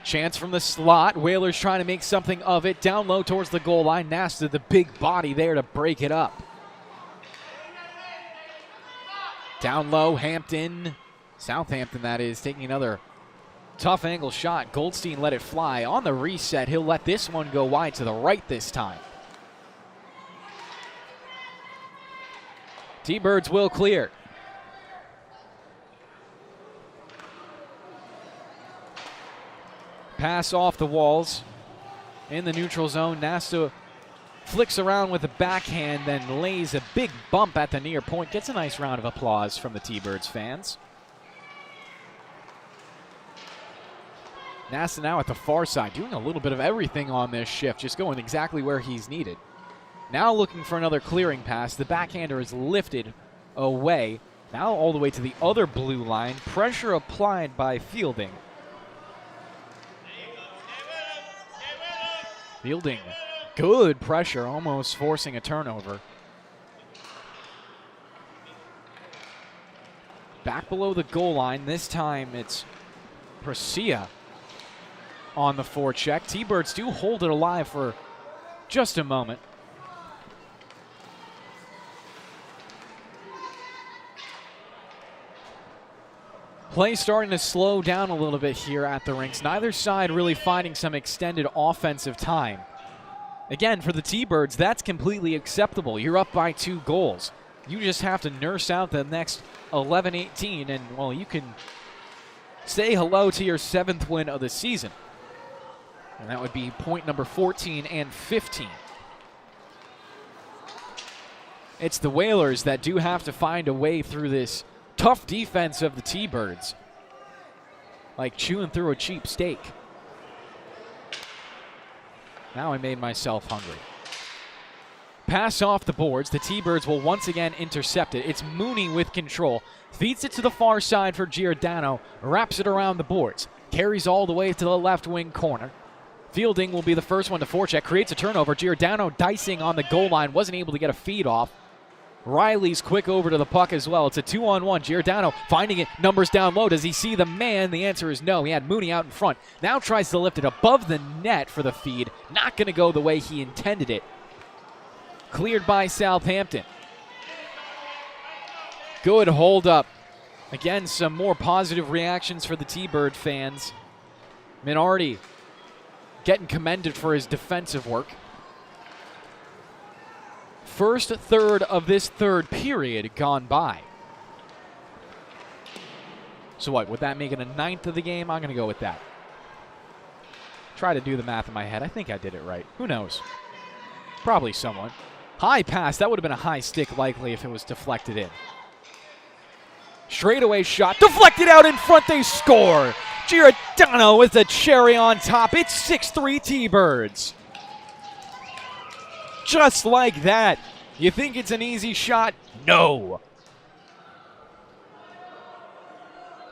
Chance from the slot. Whalers trying to make something of it. Down low towards the goal line. Nasta, the big body there to break it up. Down low, Hampton. Southampton, that is, taking another tough angle shot. Goldstein let it fly. On the reset, he'll let this one go wide to the right this time. T-Birds will clear. Pass off the walls in the neutral zone. Nasta flicks around with a backhand, then lays a big bump at the near point. Gets a nice round of applause from the T-Birds fans. Nasta now at the far side, doing a little bit of everything on this shift, just going exactly where he's needed. Now looking for another clearing pass. The backhander is lifted away. Now all the way to the other blue line. Pressure applied by Fielding. Fielding, good pressure, almost forcing a turnover. Back below the goal line, this time it's Prasia on the forecheck. T-Birds do hold it alive for just a moment. Play starting to slow down a little bit here at the rinks. Neither side really finding some extended offensive time. Again, for the T-Birds, that's completely acceptable. You're up by 2 goals. You just have to nurse out the next 11-18, and, well, you can say hello to your 7th win of the season. And that would be point number 14 and 15. It's the Whalers that do have to find a way through this tough defense of the T-Birds. Like chewing through a cheap steak. Now I made myself hungry. Pass off the boards. The T-Birds will once again intercept it. It's Mooney with control. Feeds it to the far side for Giordano. Wraps it around the boards. Carries all the way to the left wing corner. Fielding will be the first one to forecheck. Creates a turnover. Giordano dicing on the goal line. Wasn't able to get a feed off. Riley's quick over to the puck as well. It's a 2-on-1. Giordano finding it. Numbers down low. Does he see the man? The answer is no. He had Mooney out in front. Now tries to lift it above the net for the feed. Not going to go the way he intended it. Cleared by Southampton. Good hold up. Again, some more positive reactions for the T-Bird fans. Minardi getting commended for his defensive work. First third of this third period gone by. So what, would that make it a ninth of the game? I'm going to go with that. Try to do the math in my head. I think I did it right. Who knows? Probably someone. High pass. That would have been a high stick likely if it was deflected in. Straightaway shot. Deflected out in front. They score. Giordano with the cherry on top. It's 6-3 T-Birds. Just like that. You think it's an easy shot? No.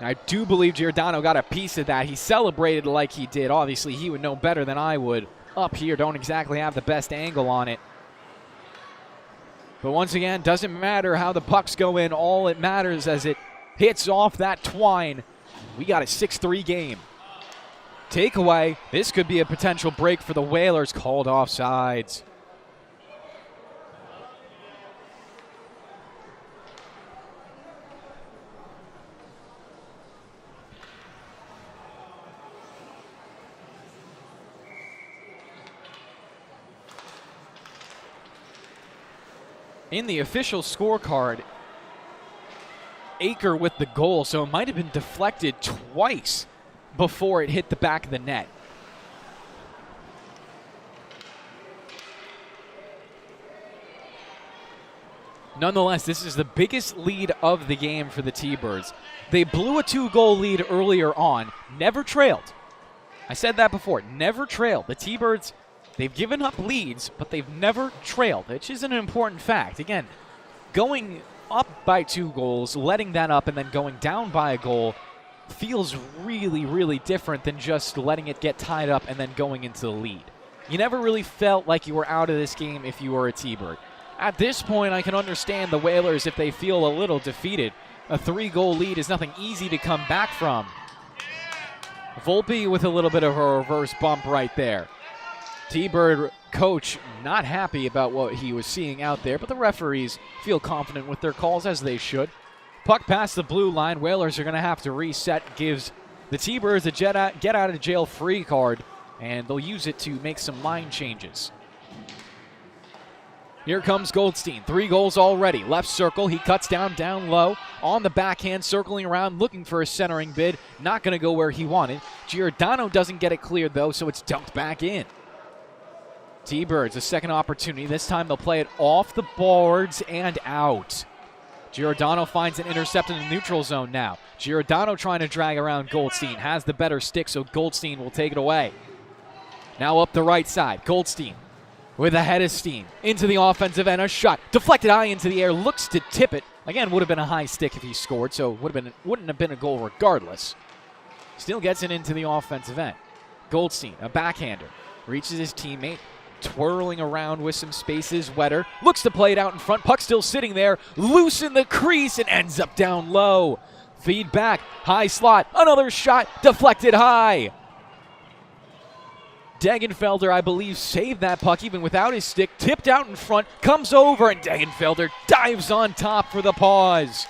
I do believe Giordano got a piece of that. He celebrated like he did. Obviously, he would know better than I would. Up here, don't exactly have the best angle on it. But once again, doesn't matter how the pucks go in. All it matters as it hits off that twine. We got a 6-3 game. Takeaway. This could be a potential break for the Whalers. Called offsides. In the official scorecard, Aker with the goal, so it might have been deflected twice before it hit the back of the net. Nonetheless, this is the biggest lead of the game for the T-Birds. They blew a 2-goal lead earlier on, never trailed. I said that before, never trailed. The T-Birds, they've given up leads, but they've never trailed, which is an important fact. Again, going up by 2 goals, letting that up, and then going down by a goal feels really, really different than just letting it get tied up and then going into the lead. You never really felt like you were out of this game if you were a T-Bird. At this point, I can understand the Whalers if they feel a little defeated. A 3-goal lead is nothing easy to come back from. Volpe with a little bit of a reverse bump right there. T-Bird coach not happy about what he was seeing out there, but the referees feel confident with their calls, as they should. Puck past the blue line. Whalers are going to have to reset. Gives the T-Birds a get out of jail free card, and they'll use it to make some line changes. Here comes Goldstein. 3 goals already. Left circle. He cuts down low. On the backhand, circling around, looking for a centering bid. Not going to go where he wanted. Giordano doesn't get it cleared, though, so it's dumped back in. T-Birds, a second opportunity. This time they'll play it off the boards and out. Giordano finds an intercept in the neutral zone now. Giordano trying to drag around Goldstein. Has the better stick, so Goldstein will take it away. Now up the right side. Goldstein with a head of steam. Into the offensive end. A shot. Deflected high into the air. Looks to tip it. Again, would have been a high stick if he scored, so wouldn't have been a goal regardless. Still gets it into the offensive end. Goldstein, a backhander. Reaches his teammate. Twirling around with some spaces. Wetter looks to play it out in front. Puck still sitting there. Loose in the crease and ends up down low. Feed back. High slot. Another shot. Deflected high. Degenfelder, I believe, saved that puck even without his stick. Tipped out in front. Comes over and Degenfelder dives on top for the pause.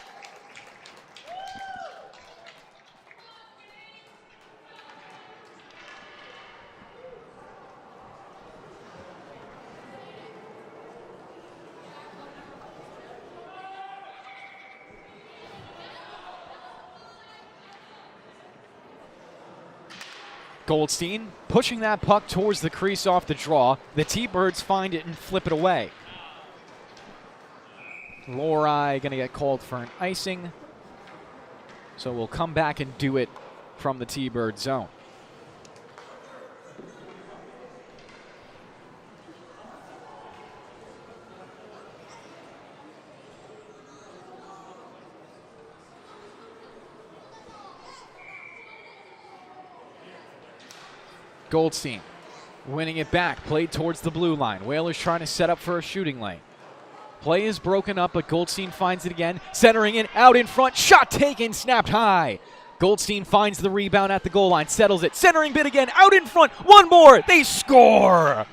Goldstein pushing that puck towards the crease off the draw. The T-Birds find it and flip it away. Lorai going to get called for an icing. So we'll come back and do it from the T-Bird zone. Goldstein winning it back, played towards the blue line. Whalers trying to set up for a shooting lane. Play is broken up, but Goldstein finds it again. Centering in, out in front, shot taken, snapped high. Goldstein finds the rebound at the goal line, settles it. Centering bid again, out in front, one more, they score!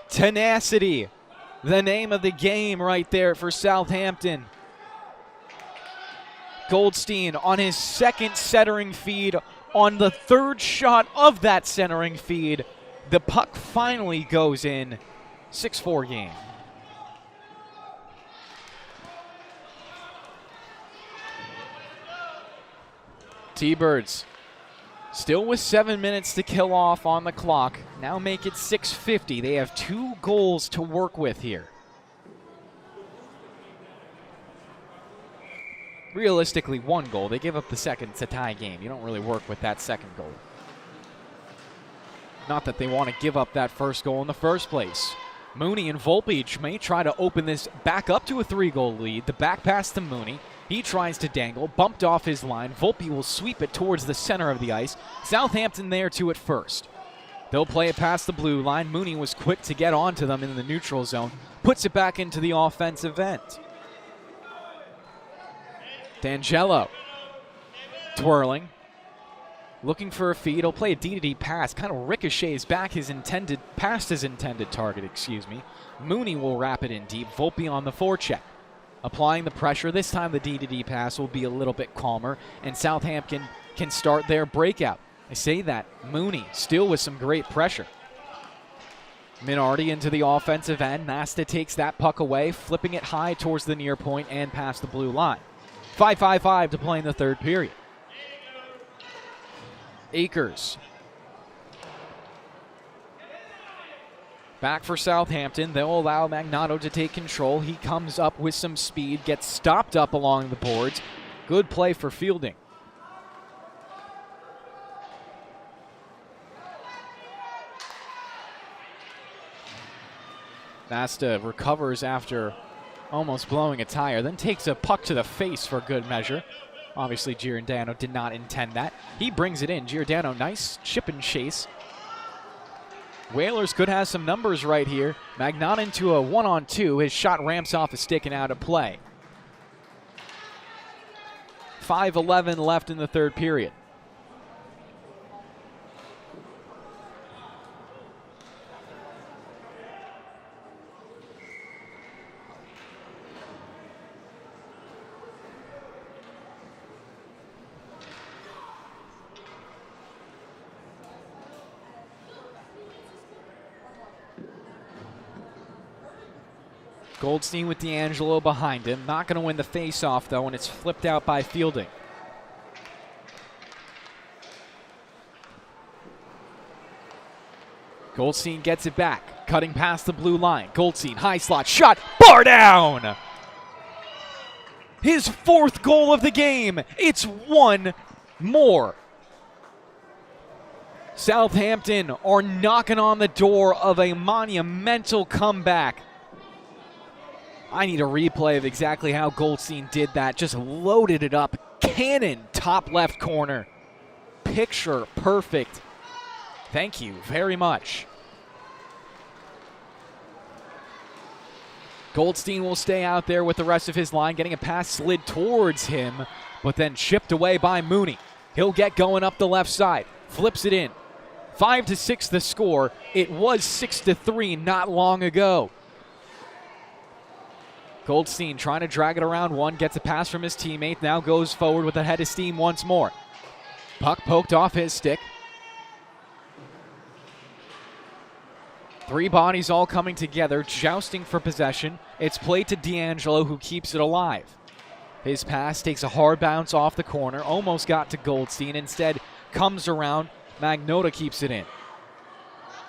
Tenacity, the name of the game right there for Southampton. Goldstein on his second centering feed, on the third shot of that centering feed. The puck finally goes in. 6-4 game. T-Birds still with 7 minutes to kill off on the clock. Now make it 6:50. They have 2 goals to work with here. Realistically, 1 goal. They give up the second. It's a tie game. You don't really work with that second goal. Not that they want to give up that first goal in the first place. Mooney and Volpe may try to open this back up to a 3-goal lead. The back pass to Mooney. He tries to dangle, bumped off his line. Volpe will sweep it towards the center of the ice. Southampton there to it first. They'll play it past the blue line. Mooney was quick to get onto them in the neutral zone. Puts it back into the offensive end. D'Angelo twirling, looking for a feed. He'll play a D-to-D pass, kind of ricochets back past his intended target, Mooney will wrap it in deep. Volpe on the forecheck, applying the pressure. This time the D-to-D pass will be a little bit calmer, and Southampton can start their breakout. I say that, Mooney still with some great pressure. Minardi into the offensive end. Nasta takes that puck away, flipping it high towards the near point and past the blue line. 5:55 to play in the third period. Akers back for Southampton. They'll allow Magnato to take control. He comes up with some speed, gets stopped up along the boards. Good play for fielding. Nasta recovers after almost blowing a tire, then takes a puck to the face for good measure. Obviously, Giordano did not intend that. He brings it in. Giordano, nice chip and chase. Whalers could have some numbers right here. Magnan into a 1-on-2. His shot ramps off a stick and out of play. 5:11 left in the third period. Goldstein with D'Angelo behind him. Not going to win the face-off, though, and it's flipped out by fielding. Goldstein gets it back, cutting past the blue line. Goldstein, high slot, shot, bar down! His 4th goal of the game. It's 1 more. Southampton are knocking on the door of a monumental comeback. I need a replay of exactly how Goldstein did that. Just loaded it up. Cannon, top left corner. Picture perfect. Thank you very much. Goldstein will stay out there with the rest of his line, getting a pass slid towards him, but then chipped away by Mooney. He'll get going up the left side. Flips it in. 5-6 the score. It was 6-3 not long ago. Goldstein trying to drag it around one, gets a pass from his teammate, now goes forward with a head of steam once more. Puck poked off his stick. 3 bodies all coming together, jousting for possession. It's played to D'Angelo, who keeps it alive. His pass takes a hard bounce off the corner, almost got to Goldstein, instead comes around. Magnotta keeps it in.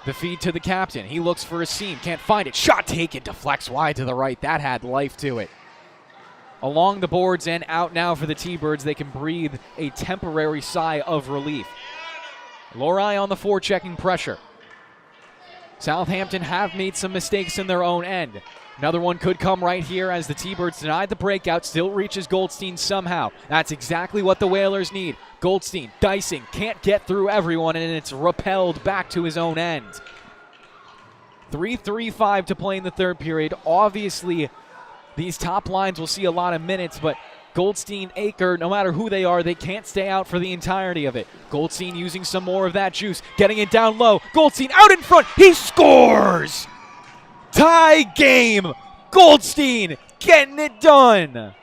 The feed to the captain. He looks for a seam. Can't find it. Shot taken. Deflects wide to the right. That had life to it. Along the boards and out now for the T-Birds. They can breathe a temporary sigh of relief. Lorai on the forechecking pressure. Southampton have made some mistakes in their own end. Another one could come right here as the T-Birds denied the breakout, still reaches Goldstein somehow. That's exactly what the Whalers need. Goldstein dicing, can't get through everyone, and it's repelled back to his own end. 3:35 to play in the third period. Obviously, these top lines will see a lot of minutes, but Goldstein, Aker, no matter who they are, they can't stay out for the entirety of it. Goldstein using some more of that juice, getting it down low. Goldstein out in front, he scores! Tie game! Goldstein getting it done!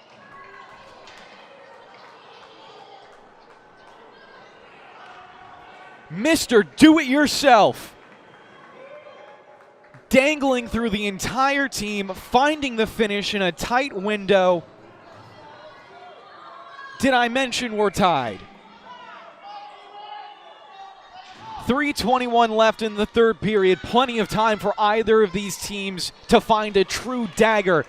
Mr. Do-It-Yourself. Dangling through the entire team, finding the finish in a tight window. Did I mention we're tied? 3:21 left in the third period. Plenty of time for either of these teams to find a true dagger.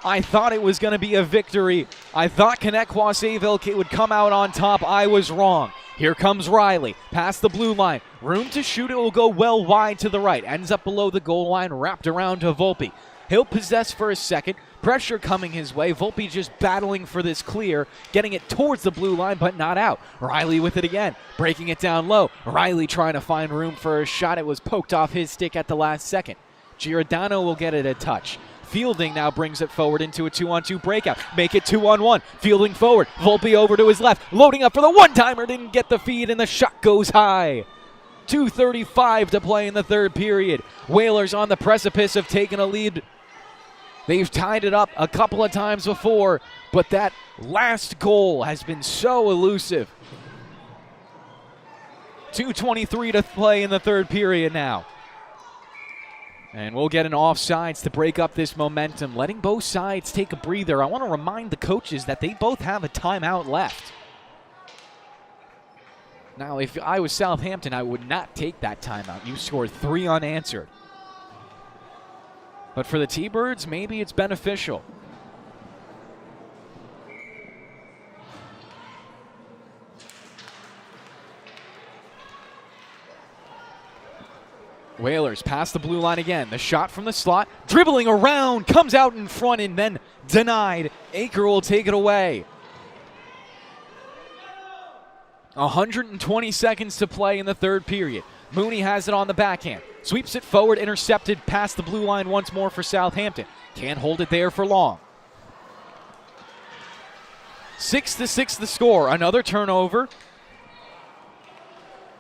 I thought it was going to be a victory. I thought Connetquot Sayville would come out on top. I was wrong. Here comes Riley, past the blue line. Room to shoot, it will go well wide to the right. Ends up below the goal line, wrapped around to Volpe. He'll possess for a second. Pressure coming his way. Volpe just battling for this clear, getting it towards the blue line, but not out. Riley with it again, breaking it down low. Riley trying to find room for a shot. It was poked off his stick at the last second. Giordano will get it a touch. Fielding now brings it forward into a 2-on-2 breakout. Make it 2-on-1. Fielding forward. Volpe over to his left. Loading up for the one-timer. Didn't get the feed, and the shot goes high. 2:35 to play in the third period. Whalers on the precipice of taking a lead. They've tied it up a couple of times before, but that last goal has been so elusive. 2:23 to play in the third period now. And we'll get an offsides to break up this momentum, letting both sides take a breather. I want to remind the coaches that they both have a timeout left. Now, if I was Southampton, I would not take that timeout. You scored 3 unanswered. But for the T-Birds, maybe it's beneficial. Whalers pass the blue line again. The shot from the slot, dribbling around, comes out in front and then denied. Aker will take it away. 120 seconds to play in the third period. Mooney has it on the backhand. Sweeps it forward, intercepted past the blue line once more for Southampton. Can't hold it there for long. 6-6 the score. Another turnover.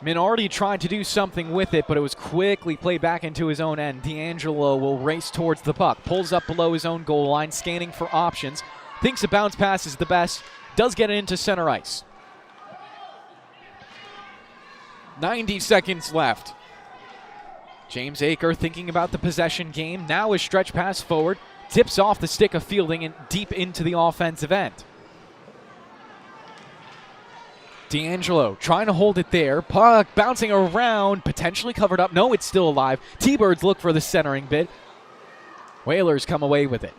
Minardi tried to do something with it, but it was quickly played back into his own end. D'Angelo will race towards the puck. Pulls up below his own goal line, scanning for options. Thinks a bounce pass is the best. Does get it into center ice. 90 seconds left. James Aker thinking about the possession game. Now a stretch pass forward. Tips off the stick of Fielding and deep into the offensive end. D'Angelo trying to hold it there. Puck bouncing around, potentially covered up. No, it's still alive. T-Birds look for the centering bit. Whalers come away with it.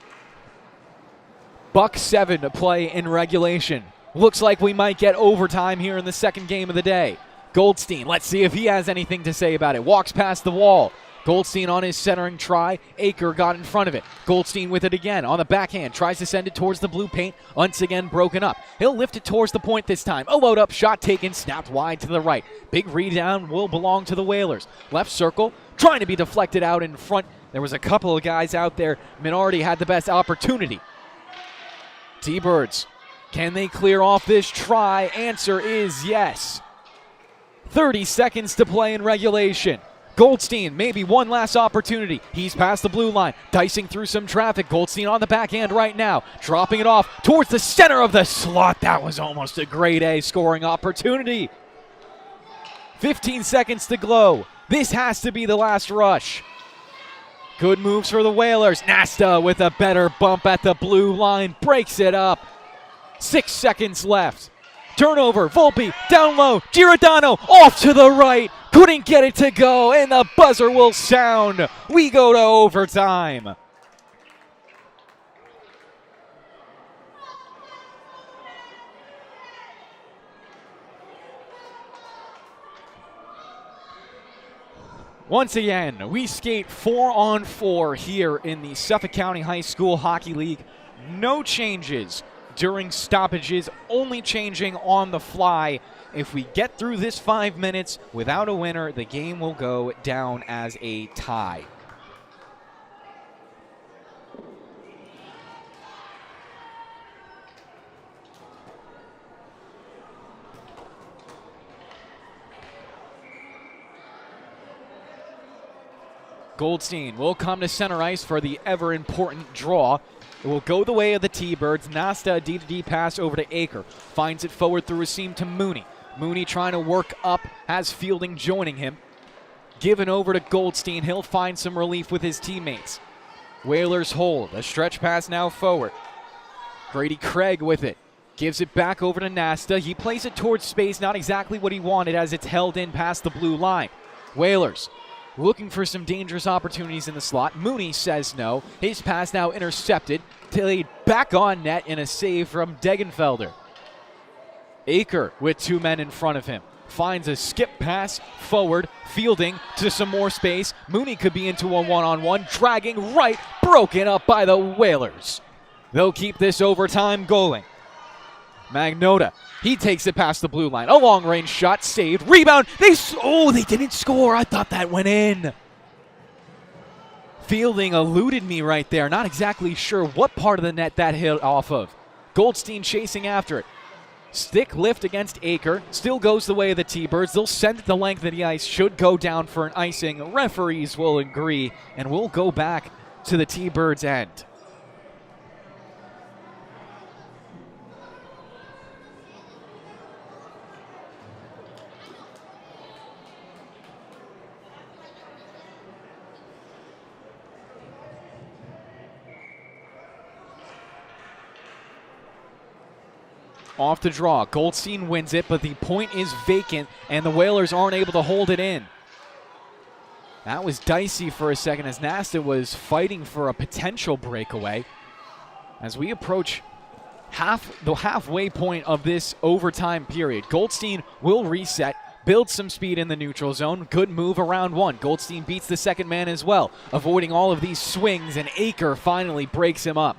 $7 to play in regulation. Looks like we might get overtime here in the second game of the day. Goldstein, let's see if he has anything to say about it. Walks past the wall. Goldstein on his centering try. Aker got in front of it. Goldstein with it again on the backhand. Tries to send it towards the blue paint. Once again broken up. He'll lift it towards the point this time. A load up shot taken. Snapped wide to the right. Big rebound will belong to the Whalers. Left circle. Trying to be deflected out in front. There was a couple of guys out there. Minardi had the best opportunity. T-Birds, can they clear off this try? Answer is yes. 30 seconds to play in regulation. Goldstein, maybe one last opportunity. He's past the blue line, dicing through some traffic. Goldstein on the backhand right now, dropping it off towards the center of the slot. That was almost a grade A scoring opportunity. 15 seconds to go. This has to be the last rush. Good moves for the Whalers. Nasta with a better bump at the blue line, breaks it up. 6 seconds left. Turnover, Volpe, down low, Giordano, off to the right, couldn't get it to go, and the buzzer will sound. We go to overtime. Once again, we skate 4-on-4 here in the Suffolk County High School Hockey League. No changes during stoppages, only changing on the fly. If we get through this 5 minutes without a winner, the game will go down as a tie. Goldstein will come to center ice for the ever-important draw. It will go the way of the T-Birds. Nasta, a D-to-D pass over to Aker. Finds it forward through a seam to Mooney. Mooney trying to work up, has Fielding joining him. Given over to Goldstein. He'll find some relief with his teammates. Whalers hold. A stretch pass now forward. Grady Craig with it. Gives it back over to Nasta. He plays it towards space. Not exactly what he wanted as it's held in past the blue line. Whalers looking for some dangerous opportunities in the slot. Mooney says no. His pass now intercepted. Played back on net in a save from Degenfelder. Aker with two men in front of him. Finds a skip pass forward. Fielding to some more space. Mooney could be into a one-on-one. Dragging right. Broken up by the Whalers. They'll keep this overtime going. Magnota, he takes it past the blue line. A long-range shot, saved. Rebound. They didn't score. I thought that went in. Fielding eluded me right there. Not exactly sure what part of the net that hit off of. Goldstein chasing after it. Stick lift against Aker. Still goes the way of the T-Birds. They'll send it the length of the ice. Should go down for an icing. Referees will agree, and we'll go back to the T-Birds' end. Off the draw. Goldstein wins it, but the point is vacant, and the Whalers aren't able to hold it in. That was dicey for a second as Nasta was fighting for a potential breakaway. As we approach the halfway point of this overtime period, Goldstein will reset, build some speed in the neutral zone. Good move around one. Goldstein beats the second man as well, avoiding all of these swings, and Aker finally breaks him up.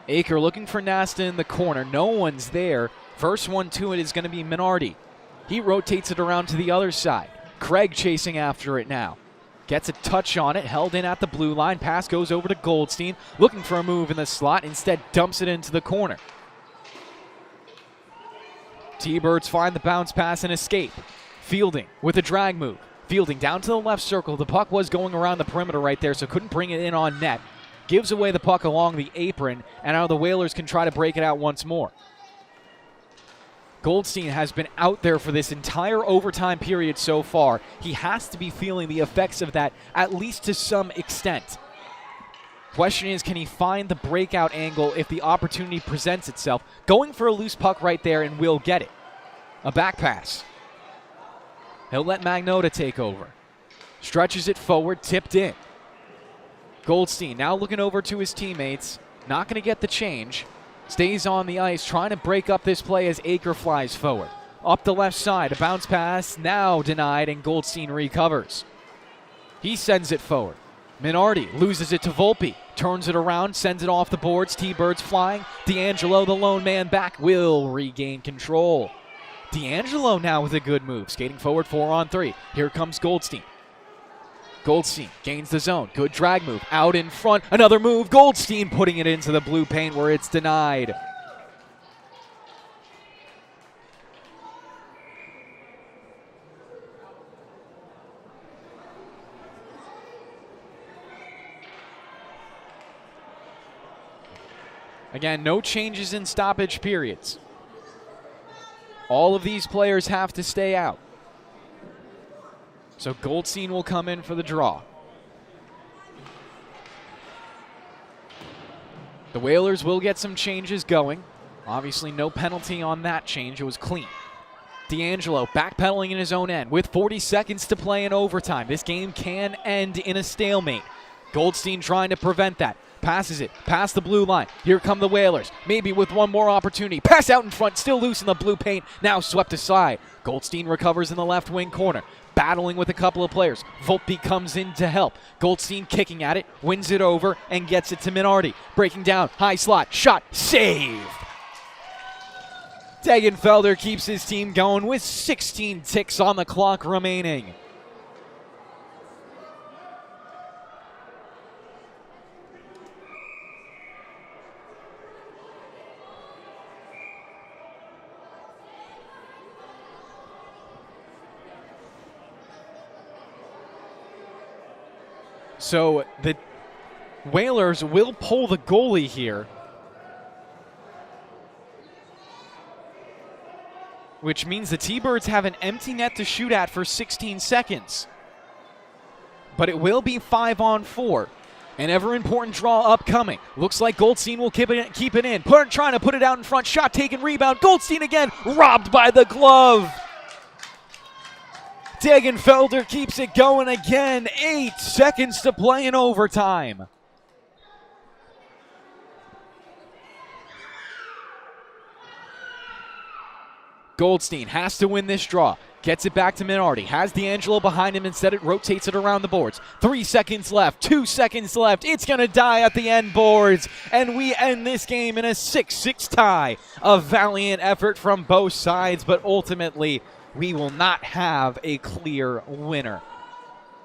Aker looking for Nasta in the corner. No one's there. First one to it is going to be Minardi. He rotates it around to the other side. Craig chasing after it now. Gets a touch on it. Held in at the blue line. Pass goes over to Goldstein. Looking for a move in the slot. Instead dumps it into the corner. T-Birds find the bounce pass and escape. Fielding with a drag move. Fielding down to the left circle. The puck was going around the perimeter right there, so couldn't bring it in on net. Gives away the puck along the apron, and now the Whalers can try to break it out once more. Goldstein has been out there for this entire overtime period so far. He has to be feeling the effects of that, at least to some extent. Question is, can he find the breakout angle if the opportunity presents itself? Going for a loose puck right there, and will get it. A back pass. He'll let Magnota take over. Stretches it forward, tipped in. Goldstein now looking over to his teammates. Not going to get the change. Stays on the ice, trying to break up this play as Aker flies forward. Up the left side, a bounce pass now denied, and Goldstein recovers. He sends it forward. Minardi loses it to Volpe. Turns it around, sends it off the boards. T-Birds flying. D'Angelo, the lone man back, will regain control. D'Angelo now with a good move. Skating forward 4-on-3. Here comes Goldstein. Goldstein gains the zone. Good drag move. Out in front. Another move. Goldstein putting it into the blue paint where it's denied. Again, no changes in stoppage periods. All of these players have to stay out. So Goldstein will come in for the draw. The Whalers will get some changes going. Obviously no penalty on that change. It was clean. D'Angelo backpedaling in his own end with 40 seconds to play in overtime. This game can end in a stalemate. Goldstein trying to prevent that. Passes it past the blue line. Here come the Whalers. Maybe with one more opportunity. Pass out in front, still loose in the blue paint. Now swept aside. Goldstein recovers in the left wing corner. Battling with a couple of players. Volpe comes in to help. Goldstein kicking at it, wins it over, and gets it to Minardi. Breaking down, high slot, shot, save! Degenfelder keeps his team going with 16 ticks on the clock remaining. So the Whalers will pull the goalie here, which means the T-Birds have an empty net to shoot at for 16 seconds. But it will be 5-on-4. An ever-important draw upcoming. Looks like Goldstein will keep it in. Trying to put it out in front. Shot taken, rebound. Goldstein again, robbed by the glove. Degenfelder keeps it going again. 8 seconds to play in overtime. Goldstein has to win this draw. Gets it back to Minardi. Has D'Angelo behind him. Instead, it rotates it around the boards. 3 seconds left. 2 seconds left. It's going to die at the end boards. And we end this game in a 6-6 tie. A valiant effort from both sides, but ultimately, we will not have a clear winner.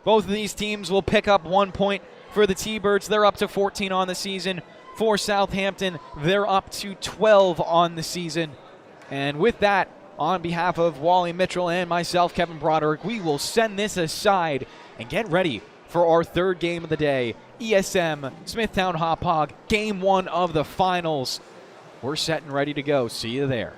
Both of these teams will pick up 1 point. For the T-Birds, they're up to 14 on the season. For Southampton, they're up to 12 on the season. And with that, on behalf of Wally Mitchell and myself, Kevin Broderick, we will send this aside and get ready for our third game of the day. ESM Smithtown Hop Hog, Game 1 of the finals. We're set and ready to go. See you there.